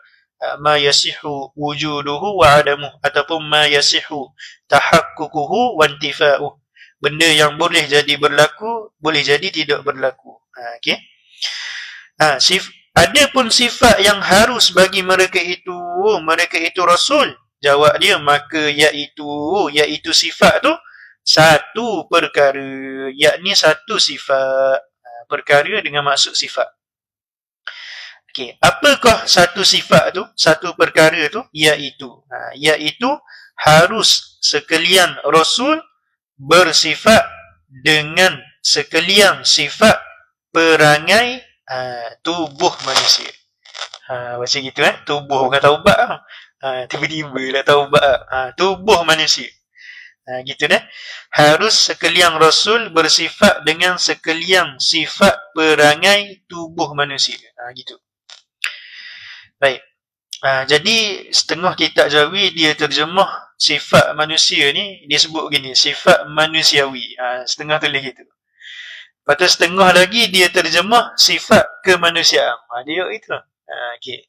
Ma yasihu wujuduhu wa adamuh. Ataupun ma yasihu tahakkukuhu wa intifa'uh. Benda yang boleh jadi berlaku, boleh jadi tidak berlaku. Okey. Ada pun sifat yang harus bagi mereka itu Rasul. Jawab dia, maka iaitu sifat tu satu perkara, yakni satu sifat. Perkara dengan maksud sifat. Okey, apakah satu sifat tu, satu perkara tu? Iaitu harus sekalian Rasul bersifat dengan sekalian sifat perangai tubuh manusia. Macam gitu tubuh bukan taubat. Tiba-tiba lah taubat. Tubuh manusia. Gitu dah. Harus sekalian Rasul bersifat dengan sekalian sifat perangai tubuh manusia. Gitu. Baik. Jadi setengah kitab Jawi dia terjemah sifat manusia ni, dia sebut gini, sifat manusiawi. Setengah tulis gitu. Lepas tu setengah lagi dia terjemah sifat kemanusiaan. Dia itu. Okay.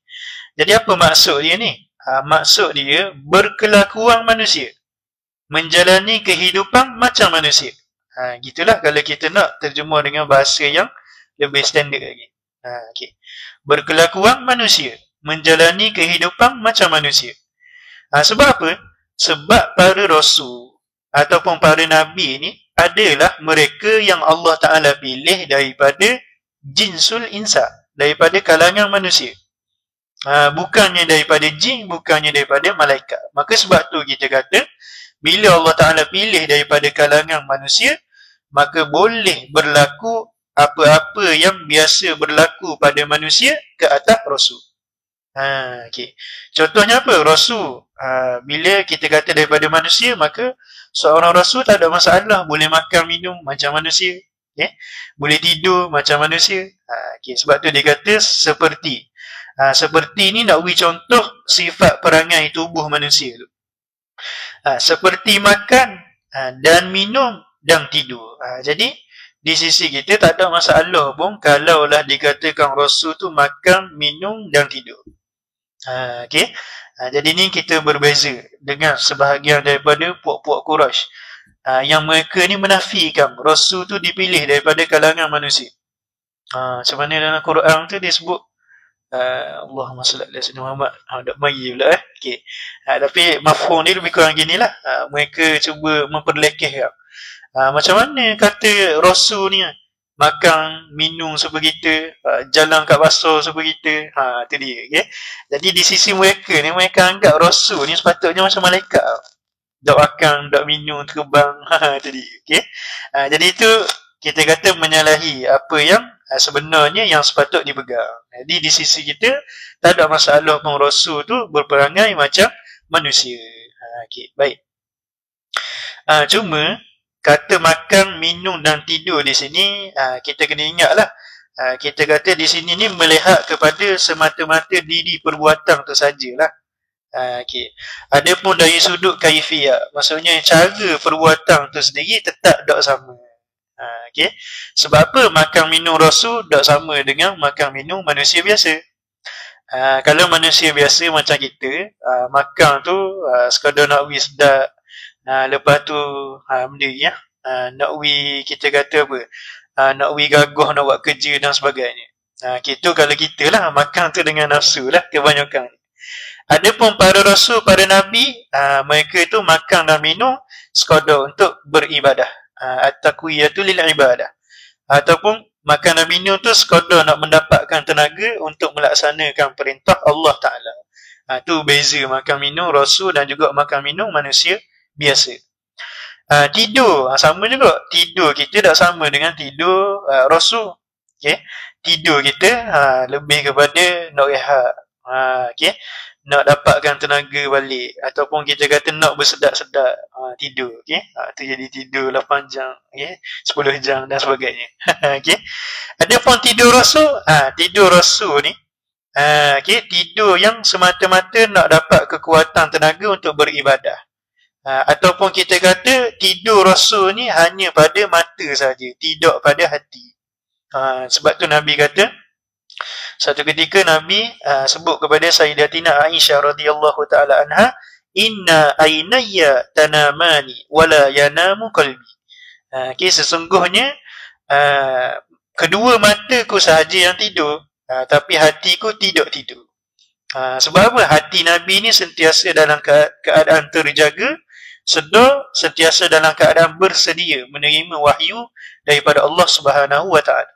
Jadi apa maksud dia ni? Maksud dia berkelakuan manusia, menjalani kehidupan macam manusia. Gitulah kalau kita nak terjemah dengan bahasa yang lebih standard lagi. Okay. Berkelakuan manusia, menjalani kehidupan macam manusia. Sebab apa? Sebab para rasul ataupun para nabi ni adalah mereka yang Allah Ta'ala pilih daripada jinsul insa, daripada kalangan manusia. Bukannya daripada jin, bukannya daripada malaikat. Maka sebab tu kita kata, bila Allah Ta'ala pilih daripada kalangan manusia, maka boleh berlaku apa-apa yang biasa berlaku pada manusia ke atas rasul. Okay. Contohnya apa? Rasul. Bila kita kata daripada manusia, maka seorang rasul tak ada masalah. Boleh makan, minum macam manusia. Okay. Boleh tidur macam manusia. Okay. Sebab tu dia kata seperti. Seperti ni nak beri contoh sifat perangai tubuh manusia tu. Seperti makan dan minum dan tidur. Jadi di sisi kita tak ada masalah pun kalaulah dikatakan rasul tu makan, minum dan tidur. Okay. Jadi ni kita berbeza dengan sebahagian daripada puak-puak Quraisy yang mereka ni menafikan rasul tu dipilih daripada kalangan manusia. Macam mana dalam Quran tu dia sebut Allahumma salli ala sayyidina Muhammad. Tak mari pula okay. Tapi mafhum dia lebih kurang ginilah. Mereka cuba memperlekehkan. Macam mana kata rasul ni makan, minum sebegitu, jalan kat pasar sebegitu. Tu dia. Okay? Jadi di sisi mereka ni, mereka anggap rasul ni sepatutnya macam malaikat. Dok makan, dok minum, terbang. Tu dia. Okay? Jadi itu kita kata menyalahi apa yang sebenarnya yang sepatut dipegang. Jadi di sisi kita tak ada masalah pun rasul tu berperangai macam manusia. Okay, baik. Cuma kata makan, minum dan tidur di sini kita kena ingatlah. Kita kata di sini ni melihat kepada semata-mata diri perbuatan tu sajalah. Okay. Adapun dari sudut kaifiyah, maksudnya cara perbuatan tu sendiri tetap tak sama. Okay. Sebab apa makan minum rasul tak sama dengan makan minum manusia biasa. Kalau manusia biasa macam kita, makan tu sekadar nak wis sedap, lepas tu benda ya, nak wi kita kata apa, nak wi gagah nak buat kerja dan sebagainya. Kita kalau kita lah makan tu dengan nafsu lah kebanyakan. Adapun para rasul, para nabi, mereka tu makan dan minum sekadar untuk beribadah. At-taqwiyatu lil ibadah. Ataupun makan dan minum tu sekadar nak mendapatkan tenaga untuk melaksanakan perintah Allah Ta'ala. Tu beza makan minum rasul dan juga makan minum manusia biasa. Tidur sama juga. Tidur kita tak sama dengan tidur rasul. Okey. Tidur kita lebih kepada nak rehat. Okey. Nak dapatkan tenaga balik ataupun kita kata nak bersedak-sedak tidur, okey. Tu jadi tidur 8 jam, okey. 10 jam dan sebagainya. Okey. Adapun tidur rasul, tidur rasul ni okey, tidur yang semata-mata nak dapat kekuatan tenaga untuk beribadah. Ataupun kita kata tidur rasul ni hanya pada mata saja, tidak pada hati. Sebab tu Nabi kata, satu ketika Nabi sebut kepada Sayyidatina Aisyah radhiyallahu taala anha, inna aynaya tanamani wala yanamu qalbi. Okey, sesungguhnya kedua mataku sahaja yang tidur, tapi hatiku tidak tidur. Sebab apa? Hati Nabi ni sentiasa dalam keadaan terjaga, sedar, sentiasa dalam keadaan bersedia menerima wahyu daripada Allah Subhanahu wa taala.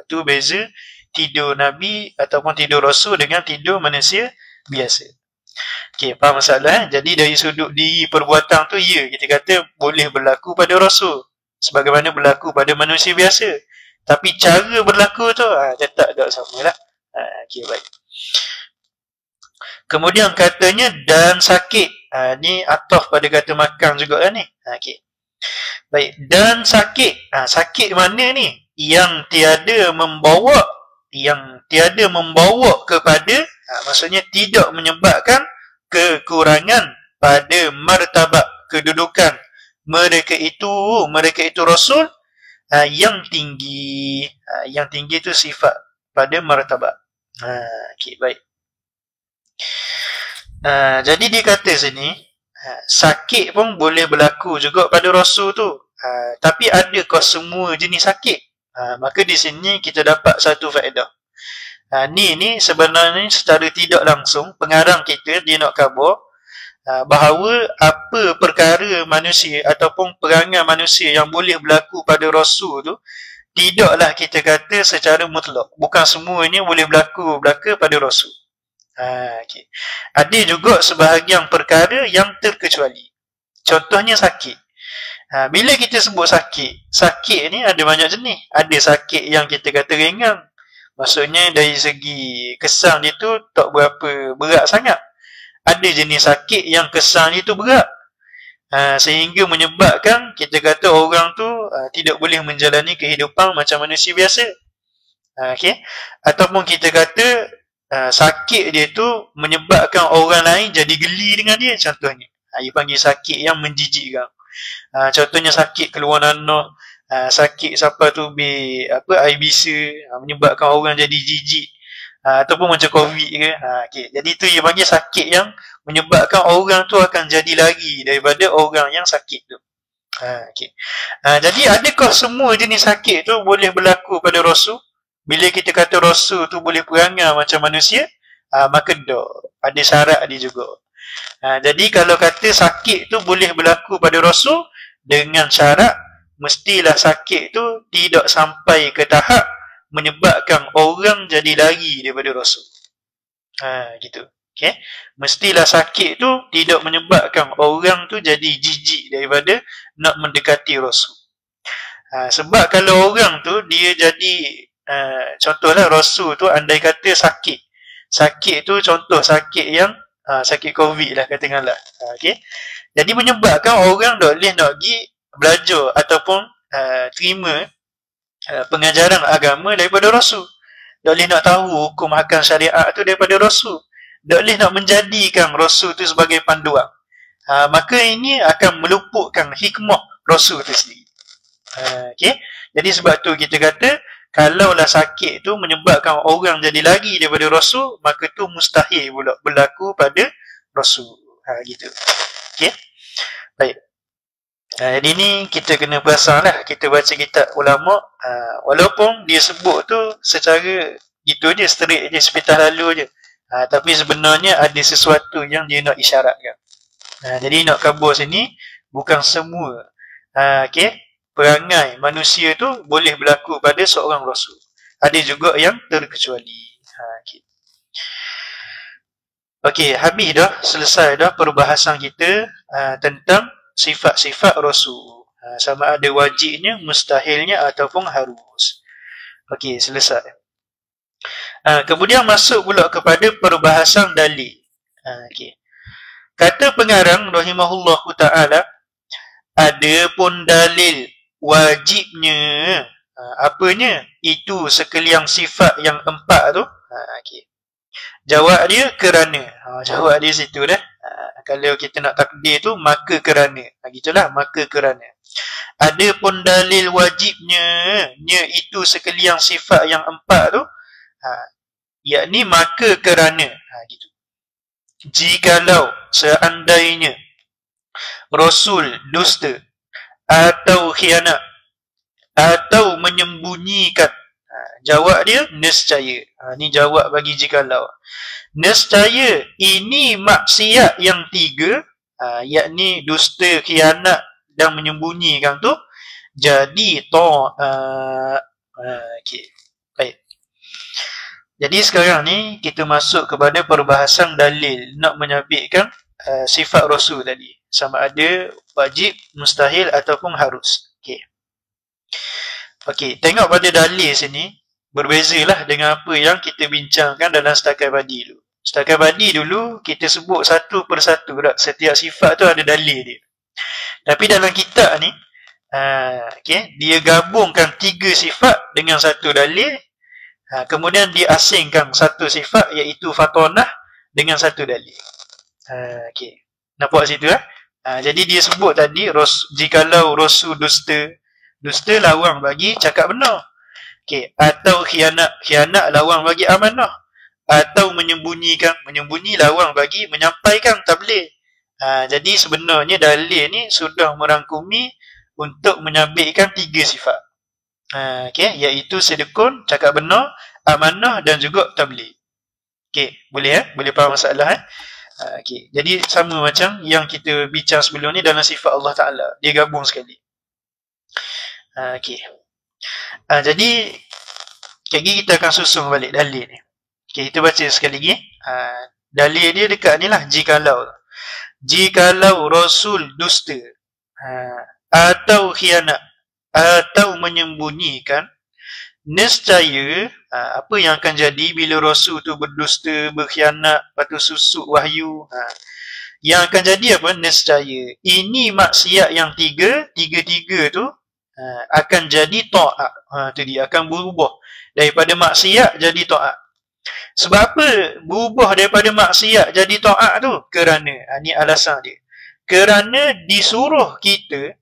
Tu beza tidur Nabi ataupun tidur Rasul dengan tidur manusia biasa. Okey, faham masalah? Jadi dari sudut diri perbuatan tu, ya, kita kata boleh berlaku pada Rasul sebagaimana berlaku pada manusia biasa. Tapi cara berlaku tu tetap tak sama lah. Okey, baik. Kemudian katanya dan sakit. Ni ataf pada kata makan jugalah ni. Okey. Baik, dan sakit. Sakit mana ni? Yang tiada membawa kepada, maksudnya tidak menyebabkan kekurangan pada martabat kedudukan mereka itu Rasul yang tinggi. Yang tinggi itu sifat pada martabat. Okey, baik. Jadi dia kata sini, sakit pun boleh berlaku juga pada Rasul tu. Tapi adakah semua jenis sakit? Maka di sini kita dapat satu faedah. Ni sebenarnya secara tidak langsung pengarang kita dia nak khabar bahawa apa perkara manusia ataupun perangai manusia yang boleh berlaku pada Rasul tu, tidaklah kita kata secara mutlak. Bukan semuanya boleh berlaku pada Rasul. Okay. Ada juga sebahagian perkara yang terkecuali. Contohnya sakit. Bila kita sebut sakit ni ada banyak jenis. Ada sakit yang kita kata ringan, maksudnya dari segi kesan dia tu tak berapa berat sangat. Ada jenis sakit yang kesan dia tu berat, sehingga menyebabkan kita kata orang tu tidak boleh menjalani kehidupan macam manusia biasa. Okay? Ataupun kita kata sakit dia tu menyebabkan orang lain jadi geli dengan dia. Contohnya dia panggil sakit yang menjijikkan. Contohnya sakit keluar nanah, sakit siapa tu air bisa, menyebabkan orang jadi jijik, ataupun macam COVID ke. Okay. Jadi tu dia panggil sakit yang menyebabkan orang tu akan jadi lari daripada orang yang sakit tu. Okay. Jadi adakah semua jenis sakit tu boleh berlaku pada Rasul? Bila kita kata Rasul tu boleh perangai macam manusia, maka ada syarat dia juga. Jadi kalau kata sakit tu boleh berlaku pada Rasul, dengan syarat mestilah sakit tu tidak sampai ke tahap menyebabkan orang jadi lari daripada Rasul. Gitu. Okay? Mestilah sakit tu tidak menyebabkan orang tu jadi jijik daripada nak mendekati Rasul. Sebab kalau orang tu dia jadi contohlah Rasul tu andai kata sakit tu contoh sakit yang sakit COVID lah katakanlah. Okay? Jadi menyebabkan orang tak boleh nak pergi belajar ataupun terima pengajaran agama daripada Rasul. Tak boleh nak tahu hukum hakam syariat tu daripada Rasul. Tak boleh nak menjadikan Rasul tu sebagai panduan. Maka ini akan meluputkan hikmah Rasul tu sendiri. Okay? Jadi sebab tu kita kata kalaulah sakit tu menyebabkan orang jadi lari daripada Rasul, maka tu mustahil pula berlaku pada Rasul. Gitu. Okay? Baik. Jadi ni kita kena perasan lah. Kita baca kitab ulama, walaupun dia sebut tu secara gitu je, straight je, sepatah lalu je, tapi sebenarnya ada sesuatu yang dia nak isyaratkan. Jadi nak khabar sini, bukan semua okay, perangai manusia tu boleh berlaku pada seorang Rasul. Ada juga yang terkecuali. Okay. Okey, habis dah, selesai dah perbahasan kita tentang sifat-sifat Rasul. Sama ada wajibnya, mustahilnya ataupun harus. Okey, selesai. Kemudian masuk pula kepada perbahasan dalil. Okey. Kata pengarang rahimahullahu taala, ada pun dalil wajibnya apanya? Itu sekalian sifat yang 4 tu. Okey. Jawab dia kerana. Jawab dia situ dah. Kalau kita nak takdir tu, maka kerana. Gitulah, maka kerana. Ada pun dalil wajibnya, itu sekalian sifat yang 4 tu, yakni maka kerana. Gitu. Jikalau seandainya Rasul dusta atau khianat atau menyembunyikan, jawab dia nescaya. Ni jawab bagi jikalau. Nescaya ini maksiat yang 3, yakni dusta, khianat dan menyembunyikan tu, jadi ta'at. Okey. Baik. Jadi sekarang ni kita masuk kepada perbahasan dalil nak menyabitkan sifat Rasul tadi, sama ada wajib, mustahil ataupun harus. Okey. Okey, tengok pada dalil sini berbezalah dengan apa yang kita bincangkan dalam setakat badi dulu. Setakat badi dulu kita sebut satu persatu dah, setiap sifat tu ada dalil dia. Tapi dalam kitab ni dia gabungkan 3 sifat dengan satu dalil, kemudian dia asingkan satu sifat iaitu fatonah dengan satu dalil. Okey. Nampak situ jadi dia sebut tadi jikalau Rasul dusta lawang bagi cakap benar. Okey, atau khianat lawang bagi amanah, atau menyembunyi lawang bagi menyampaikan tabligh. Jadi sebenarnya dalil ni sudah merangkumi untuk menyabitkan 3 sifat. Okey, iaitu sedekun, cakap benar, amanah dan juga tabligh. Okey, boleh boleh faham masalah okey, jadi sama macam yang kita bincang sebelum ni dalam sifat Allah Taala, dia gabung sekali. Okey. Jadi kita akan susun balik dalil ni. Okey, kita baca sekali lagi. Dalil dia dekat ni lah, jikalau Rasul dusta atau khianat atau menyembunyikan, nescaya apa yang akan jadi bila Rasul tu berdusta, berkhianat, lepas tu susuk wahyu, yang akan jadi apa? Nescaya ini maksiat yang 3 tu akan jadi ta'at. Tu dia akan berubah daripada maksiat jadi ta'at. Sebab apa berubah daripada maksiat jadi ta'at tu? Kerana ni alasan dia. Kerana disuruh kita,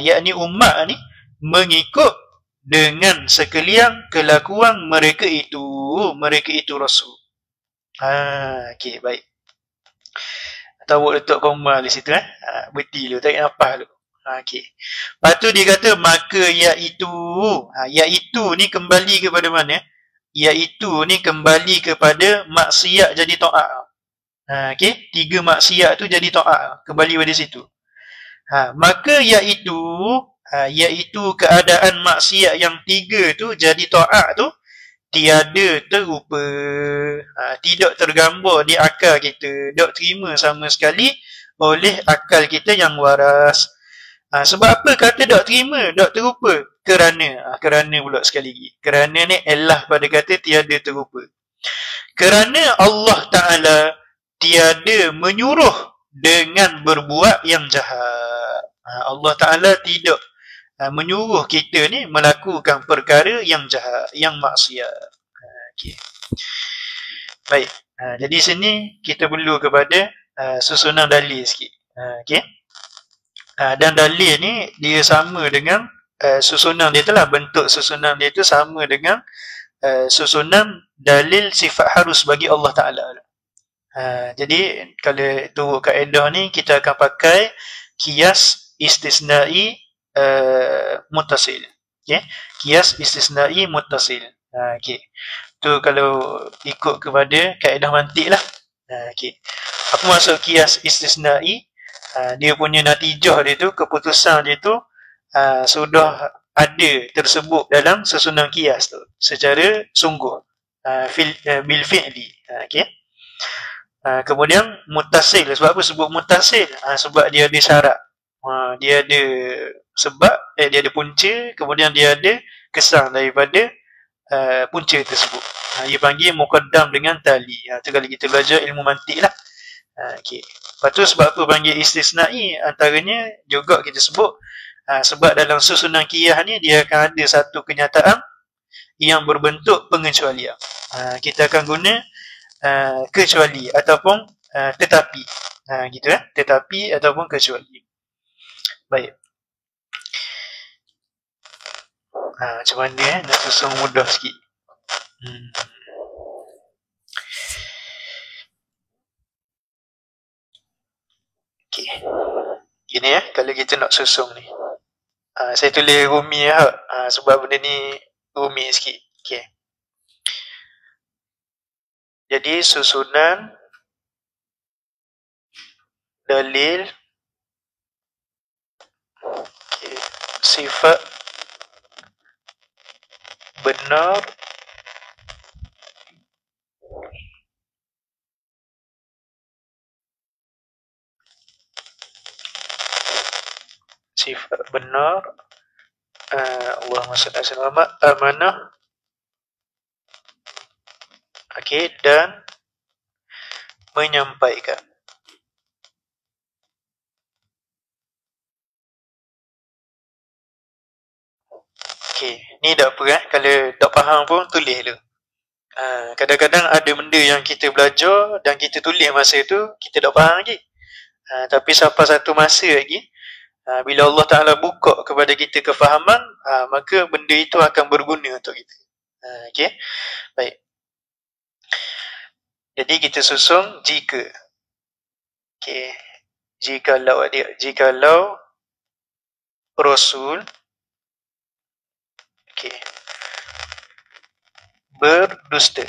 yakni umat ni, mengikut dengan sekalian kelakuan mereka itu Rasul. Okey, baik. Tahu letak koma di situ betul lu, tak apa lu. Okey. Lepas tu dia kata maka iaitu ni kembali kepada mana? Iaitu ni kembali kepada maksiat jadi taat. Okey, 3 maksiat tu jadi taat, kembali pada situ. Maka iaitu keadaan maksiat yang 3 tu jadi taat tu tiada terupa, tidak tergambar di akal kita, tak terima sama sekali oleh akal kita yang waras. Sebab apa kata tak terima, tak terupa? Kerana pula sekali lagi. Kerana ni elah pada kata tiada terupa. Kerana Allah Ta'ala tiada menyuruh dengan berbuat yang jahat. Allah Ta'ala tidak menyuruh kita ni melakukan perkara yang jahat, yang maksiat. Okay. Baik. Jadi sini kita perlu kepada susunan dalil sikit. Okay. Dan dalil ni dia sama dengan susunan dia tu lah, bentuk susunan dia tu sama dengan susunan dalil sifat harus bagi Allah Ta'ala. Jadi kalau turut kaedah ni kita akan pakai qiyas istisnai muttasil. Okay. Qiyas istisnai muttasil. Okay. Tu kalau ikut kepada kaedah mantik lah. Okay. Apa maksud qiyas istisnai? Dia punya natijah dia tu, keputusan dia tu sudah ada tersebut dalam susunan qiyas tu secara sungguh, bil fi'li. Okay. Kemudian muttasil. Sebab apa sebut muttasil? Sebab dia ada syarat. Dia ada sebab, dia ada punca, kemudian dia ada kesan daripada punca tersebut. Ia panggil muqaddam dengan tali. Itu kalau kita belajar ilmu mantik lah. Okay. Lepas tu sebab apa panggil istisna'i? Antaranya juga kita sebut sebab dalam susunan qiyah ni dia akan ada satu kenyataan yang berbentuk pengecualian. Kita akan guna kecuali ataupun tetapi. Gitu tetapi ataupun kecuali. Baik. Macam mana nak susun mudah sikit. Okay. Gini kalau kita nak susun ni. Saya tulis rumi sebab benda ni rumi sikit. Okay. Jadi susunan dalil sifat benar Allahumma salli ala Muhammad amanah, dan menyampaikan. Ni tak apa kalau tak faham pun tulis dulu. Kadang-kadang ada benda yang kita belajar dan kita tulis masa tu kita tak faham lagi. Tapi sampai satu masa lagi bila Allah Ta'ala buka kepada kita kefahaman, maka benda itu akan berguna untuk kita. Baik. Jadi kita susun jika. Jikalau Rasul berdusta,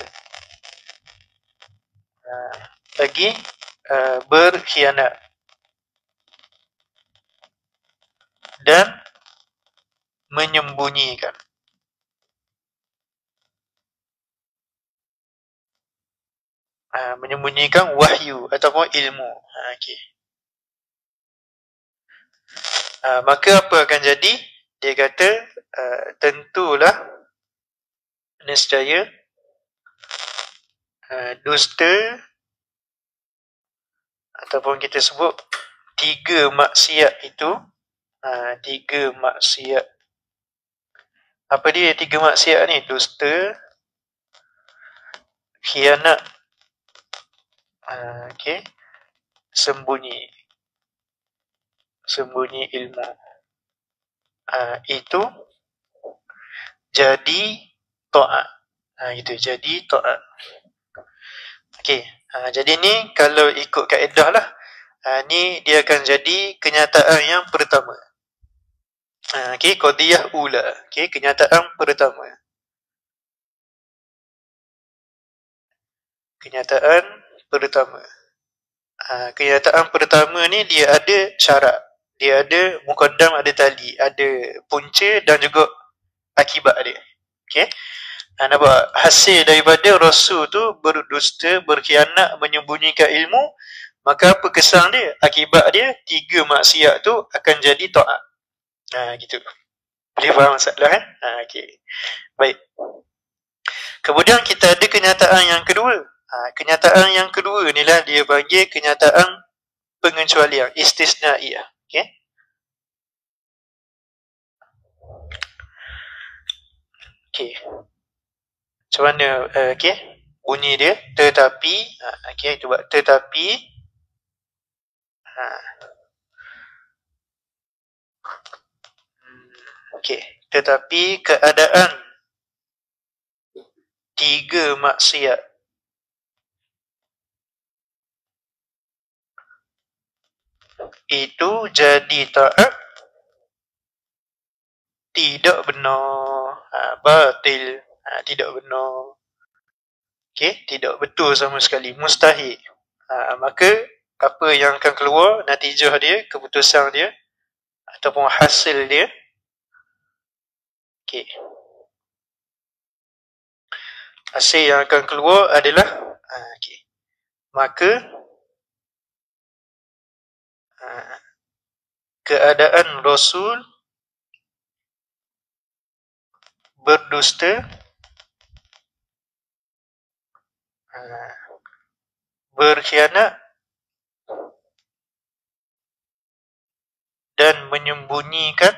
lagi berkhianat dan menyembunyikan. Menyembunyikan wahyu ataupun ilmu. Maka apa akan jadi? Dia kata tentulah nescaya dusta ataupun kita sebut tiga maksiat itu. Tiga maksiat. Apa dia tiga maksiat ni? Dusta, khianat, sembunyi ilmu. Itu jadi taat. Itu jadi taat. Jadi ni kalau ikut kaedah lah, ni dia akan jadi kenyataan yang pertama. Qadiyah ula. Kenyataan pertama. Kenyataan pertama ni dia ada syarat. Dia ada muqaddam, ada tali, ada punca dan juga akibat dia. Nampak hasil daripada Rasul tu berdusta, berkhianat, menyembunyikan ilmu, maka apa kesan dia? Akibat dia tiga maksiat tu akan jadi taat. Gitu. Boleh faham masalah Baik. Kemudian kita ada kenyataan yang kedua. Kenyataan yang kedua ni lah dia panggil kenyataan pengecualian, istisnaiyah. Macam mana bunyi dia? Tetapi itu buat tetapi tetapi keadaan tiga maksiat itu jadi taat tidak benar, batil, tidak benar, tidak betul sama sekali, mustahil. Maka apa yang akan keluar, natijah dia, keputusan dia ataupun hasil dia, hasil yang akan keluar adalah maka keadaan Rasul berdusta Berkhianat dan menyembunyikan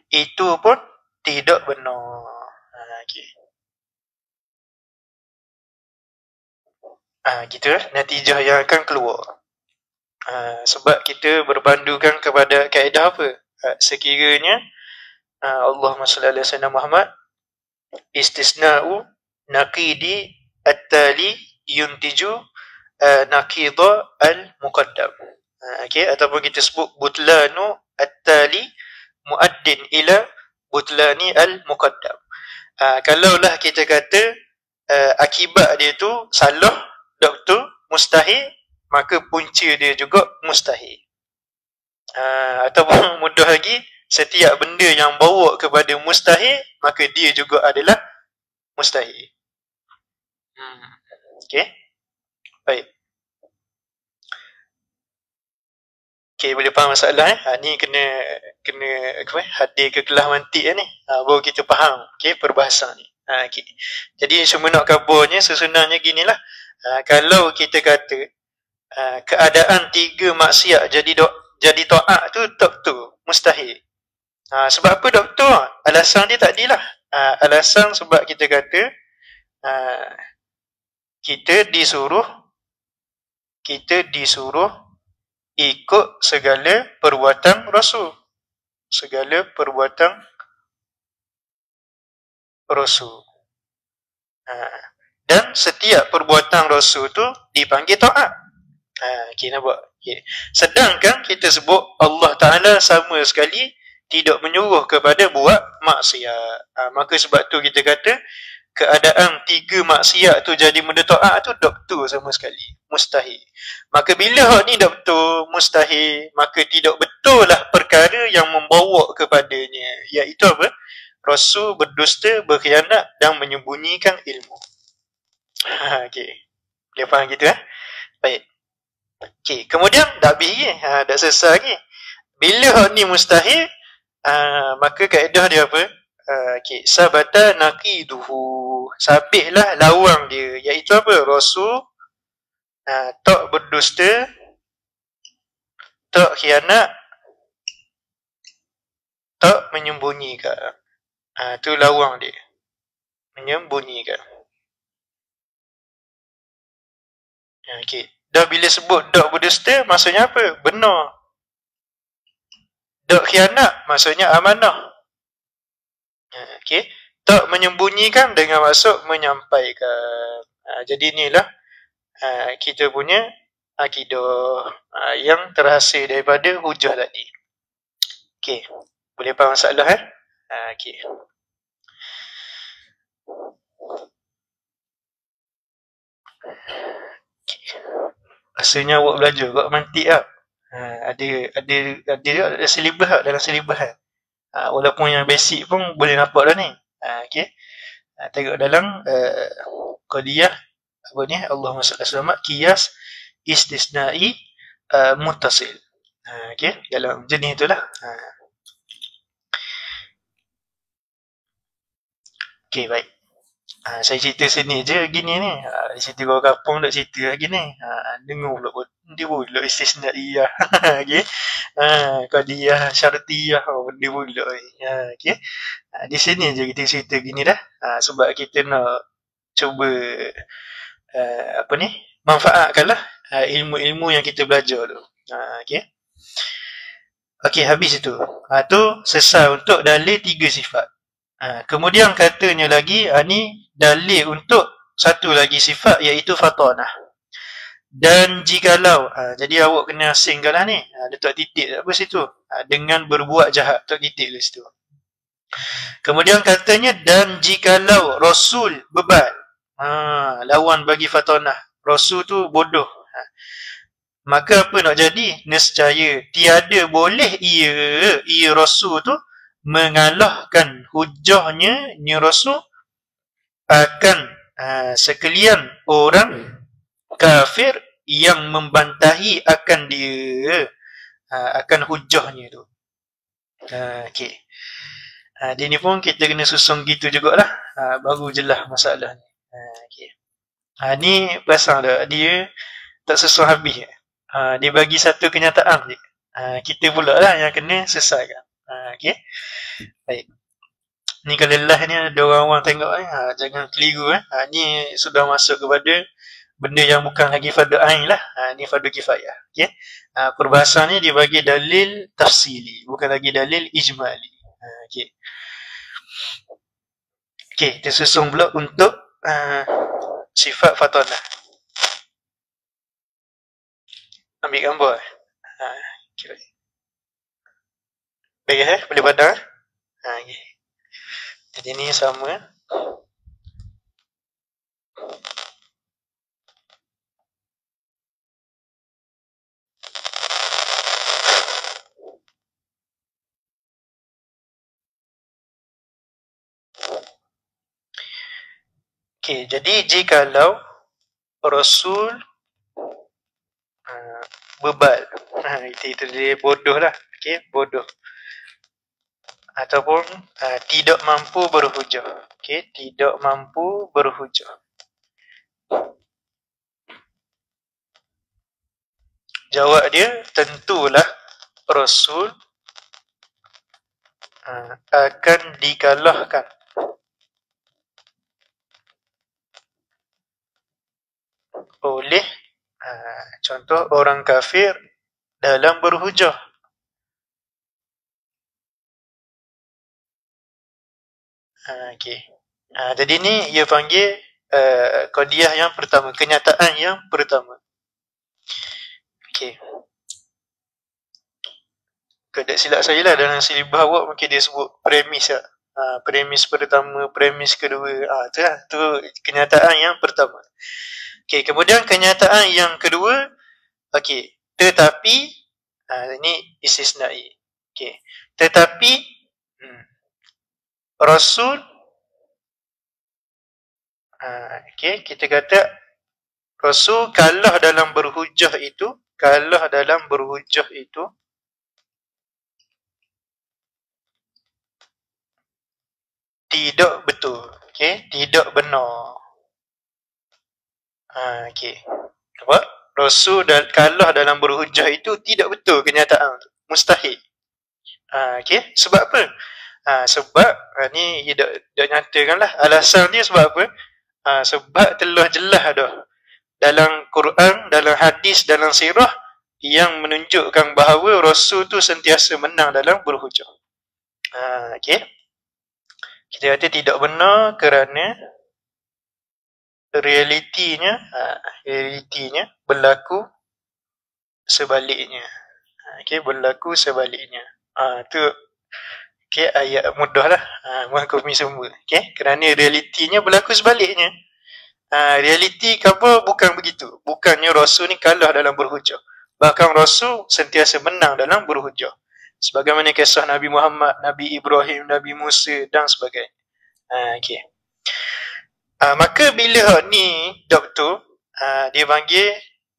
itu pun tidak benar. Gitu natijah yang akan keluar. Sebab kita berpandukan kepada kaedah apa? Sekiranya Allahumma salli ala sayyidina Muhammad, istisna'u naqidi at-tali yuntiju naqidha al-muqaddam. Ataupun kita sebut butlanu at-tali muaddin ila butlani al-muqaddam. Kalaulah kita kata akibat dia tu salah, doktor mustahil, maka punca dia juga mustahil. Ataupun mudah lagi, setiap benda yang bawa kepada mustahil, maka dia juga adalah mustahil. Baik. Boleh faham masalah ni kena hadir ke kelas mantik ni. Baru kita faham perbahasan ni. Jadi cuma nak kabarnya sesenarnya ginilah. Kalau kita kata keadaan 3 maksiat jadi taat tu doktor mustahil. Sebab apa doktor? Alasan dia tadilah. Alasan sebab kita kata kita disuruh ikut segala perbuatan Rasul. Segala perbuatan Rasul. Dan setiap perbuatan Rasul tu dipanggil taat. Nampak? Sedangkan kita sebut Allah Ta'ala sama sekali tidak menyuruh kepada buat maksiat. Maka sebab tu kita kata keadaan 3 maksiat tu jadi benda taat tu doktor sama sekali mustahil. Maka bila ni doktor mustahil, maka tidak betul lah perkara yang membawa kepadanya, iaitu apa? Rasul berdusta, berkhianat dan menyembunyikan ilmu. Boleh faham gitu Baik. Kemudian dah habis lagi, dah selesai lagi. Bila ni mustahil, maka kaedah dia apa? Sabata naqiduhu, sabitlah lawang dia, iaitu apa? Rasul tak berdusta, tak khianat, tak menyembunyikan. Tu lawang dia, menyembunyikan. Dah bila sebut tak berdusta, maksudnya apa? Benar. Tak khianat, maksudnya amanah. Tak menyembunyikan dengan maksud menyampaikan. Jadi inilah kita punya akidah yang terhasil daripada hujah tadi. Boleh faham masalah Rasanya awak belajar kat mantik ada silibus dalam silibus walaupun yang basic pun boleh nampak dah ni. Tengok dalam qadiyah apa ni, Allahumma salli ala Muhammad, qiyas istisna'i muttasil. Dalam jenis itulah. Baik. Saya cerita sini je gini ni. Cerita orang kampung tak cerita lagi ni. Dengar pula dia pula istisna'iyah. Qadiyah syartiyah dia pula. Di sini je kita cerita gini dah. Sebab kita nak cuba manfaatkanlah ilmu-ilmu yang kita belajar tu. Habis itu. Tu selesai untuk dalil 3 sifat. Kemudian katanya lagi, ni dalil untuk satu lagi sifat, iaitu fatanah. Dan jikalau, jadi awak kena asingkanlah ni, letak titik apa situ, dengan berbuat jahat, letak titik di situ. Kemudian katanya, dan jikalau Rasul bebal, lawan bagi fatanah, Rasul tu bodoh, maka apa nak jadi? Nescaya tiada boleh ia Rasul tu mengalahkan hujahnya ni Rasul akan sekalian orang kafir yang membantahi akan dia, akan hujahnya tu. Dia ni pun kita kena susun gitu jugalah. Baru jelas masalah ni. Okay. Ni pasang dah. Dia tak susun habis. Dia bagi satu kenyataan je. Kita pula lah yang kena selesaikan. Okay. Baik. Ni kalau live ni ada orang-orang tengok jangan keliru ni sudah masuk kepada benda yang bukan lagi fardu ain lah. Ni fardu kifayah. Okay. Perbahasan ni dibagi dalil tafsili, bukan lagi dalil ijmali. Okay. Okay, kita susun pula untuk sifat fatonah. Ambil gambar. Okay. Baik boleh pandang. Okay. Jadi ni sama. Okay, jadi jikalau Rasul bebal, itu dia bodoh lah. Okay, bodoh. Ataupun tidak mampu berhujah. Okay, tidak mampu berhujah. Jawab dia, tentulah Rasul akan dikalahkan oleh contoh orang kafir dalam berhujah. Okay. Jadi ni ia panggil qadiyah yang pertama, kenyataan yang pertama. Okay. Tak silap saya lah, dalam silibus awak mungkin dia sebut premis lah. Premis pertama, premis kedua. Tu lah, tu kenyataan yang pertama. Okay, kemudian kenyataan yang kedua, okay, tetapi, ini istisnai. Okay, tetapi Rasul, okay, kita kata Rasul kalah dalam berhujah itu, tidak betul. Okay, tidak benar. Okay. Nampak? Rasul kalah dalam berhujah itu tidak betul kenyataan tu. Mustahil. Okay. Sebab apa? Sebab ni dia dah nyatakan lah. Alasan dia sebab apa? Sebab telah jelas dah dalam Quran, dalam hadis, dalam sirah yang menunjukkan bahawa Rasul tu sentiasa menang dalam berhujah. Okay. Kita kata tidak benar kerana realitinya berlaku sebaliknya. Okay, berlaku sebaliknya. Tu okay, ayat mudah lah. Menghukumi semua. Okay, kerana realitinya berlaku sebaliknya. Realiti apa bukan begitu. Bukannya Rasul ni kalah dalam berhujah. Bahkan Rasul sentiasa menang dalam berhujah. Sebagaimana kisah Nabi Muhammad, Nabi Ibrahim, Nabi Musa dan sebagainya. Okay. Maka bila ni tak betul, dia panggil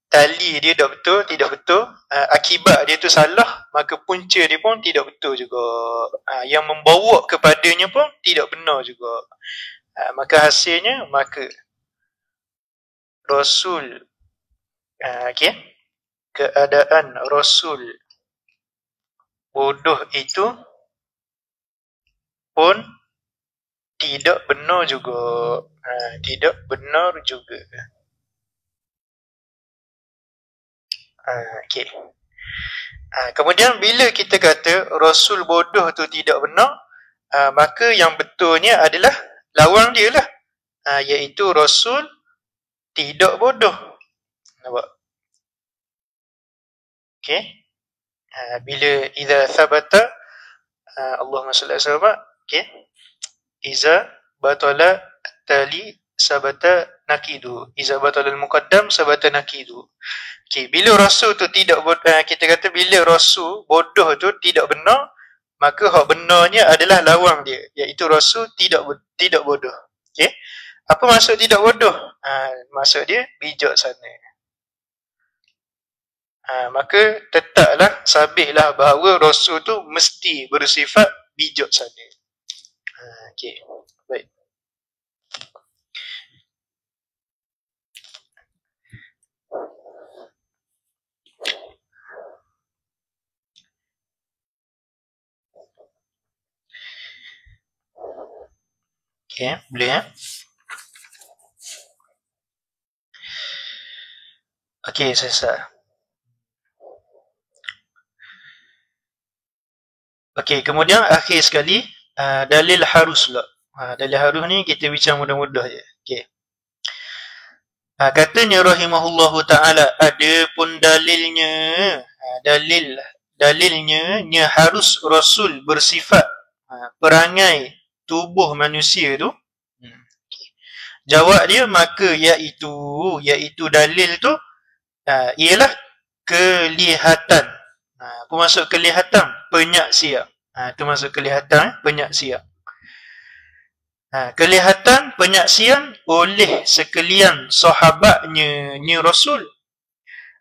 tali dia tak betul, tidak betul, akibat dia tu salah, maka punca dia pun tidak betul juga. Yang membawa kepadanya pun tidak benar juga. Maka hasilnya, maka Rasul, okay, keadaan Rasul bodoh itu pun tidak benar juga. Tidak benar juga. Okay. Kemudian bila kita kata Rasul bodoh tu tidak benar, maka yang betulnya adalah lawan dia lah, iaitu Rasul tidak bodoh. Nampak? Okay. Bila idza thabata, Allahumma salli alaihi wasallam, okay, iza batala tali sabata nakidu, iza batala al-muqaddam sabata nakidu. Okay, bila Rasul tu tidak kita kata bila Rasul bodoh tu tidak benar, maka hak benarnya adalah lawan dia, iaitu Rasul tidak bodoh. Okay, apa maksud tidak bodoh? Maksud dia bijak sana. Maka tetaplah sabitlah bahawa Rasul tu mesti bersifat bijak sana. Okey. Baik. Okey, boleh ya? Okey, saya start. Okey, kemudian akhir sekali dalil harus pula. Dalil harus ni kita bincang mudah-mudah je. Okey. Katanya rahimahullahu taala, ada pun dalilnya. Dalilnya harus Rasul bersifat perangai tubuh manusia tu. Jawab dia maka iaitu dalil tu ialah kelihatan. Apa maksud kelihatan? Penyaksian. Itu maksud kelihatan, penyaksian. Kelihatan penyaksian oleh sekalian sahabatnya Rasul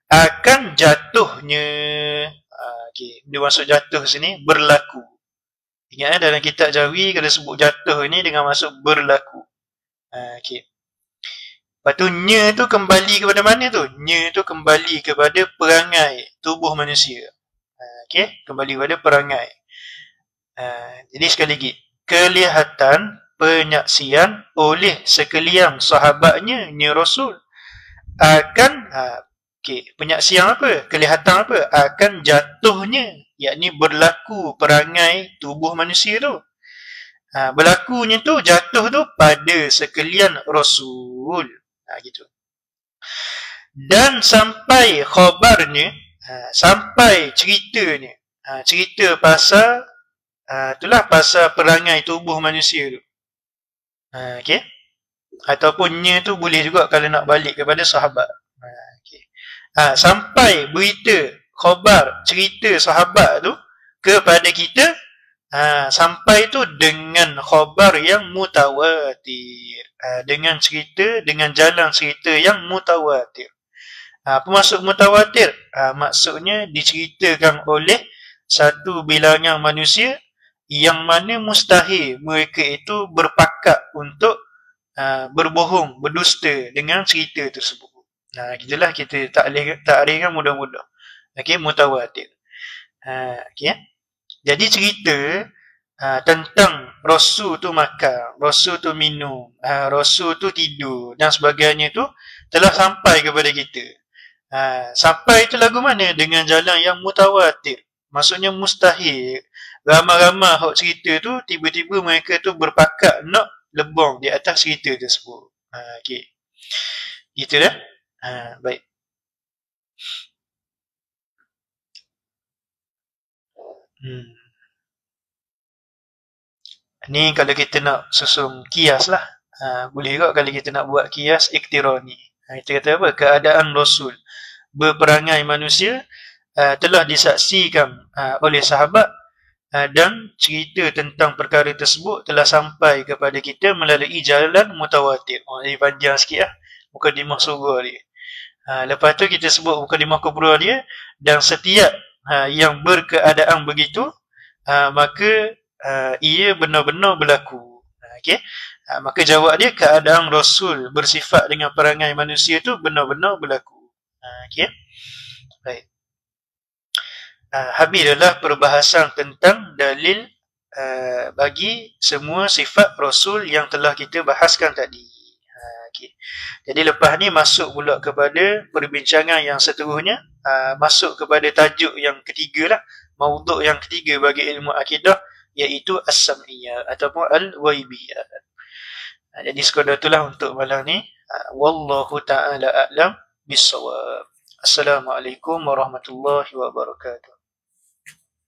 akan jatuhnya. Okay. Dia maksud jatuh sini berlaku. Ingat dalam kitab Jawi kalau sebut jatuh ni dengan maksud berlaku. Okay. Lepas tu nya tu kembali kepada mana tu? Nya tu kembali kepada perangai tubuh manusia. Okay. Kembali kepada perangai. Jadi sekali lagi, kelihatan penyaksian oleh sekalian sahabatnya Rasul akan penyaksian apa? Kelihatan apa? Akan jatuhnya, yakni berlaku perangai tubuh manusia tu. Berlakunya tu, jatuh tu pada sekalian Rasul. Gitu. Dan sampai khabarnya, sampai ceritanya, cerita pasal itulah pasal perangai tubuh manusia tu. Okey. Ataupun nya tu boleh juga kalau nak balik kepada sahabat. Okey. Sampai berita, khabar, cerita sahabat tu kepada kita, sampai tu dengan khabar yang mutawatir. Dengan cerita, dengan jalan cerita yang mutawatir. Apa maksud mutawatir? Maksudnya diceritakan oleh satu bilangan manusia yang mana mustahil mereka itu berpakat untuk berbohong, berdusta dengan cerita tersebut. Itulah kita takrifkan mudah-mudah. Okey, mutawatir. Okey. Jadi cerita tentang Rasul tu makan, Rasul tu minum, Rasul tu tidur dan sebagainya tu telah sampai kepada kita. Sampai itu lagu mana? Dengan jalan yang mutawatir. Maksudnya mustahil ramai-ramai hak cerita tu tiba-tiba mereka tu berpakat nak lebong di atas cerita tersebut. Okey. Gitu dah. Baik. Ni kalau kita nak susun kias lah. Boleh juga kalau kita nak buat kias iktirani. Kita kata apa? Keadaan Rasul berperangai manusia telah disaksikan oleh sahabat dan cerita tentang perkara tersebut telah sampai kepada kita melalui jalan mutawatir. Ini panjang sikit lah mukadimah surah dia. Lepas tu kita sebut mukadimah kubra dia, dan setiap yang berkeadaan begitu maka ia benar-benar berlaku. Okey. Maka jawab dia keadaan Rasul bersifat dengan perangai manusia tu benar-benar berlaku. Okey. Baik. Habis adalah perbahasan tentang dalil bagi semua sifat Rasul yang telah kita bahaskan tadi. Okay. Jadi lepas ni masuk pula kepada perbincangan yang seterusnya, masuk kepada tajuk yang ketiga lah, maudhu' yang ketiga bagi ilmu akidah, iaitu as-sam'iyah ataupun al-waibiyah. Jadi sekadar itulah untuk malam ni. Wallahu ta'ala a'lam bis-shawab. Assalamualaikum warahmatullahi wabarakatuh.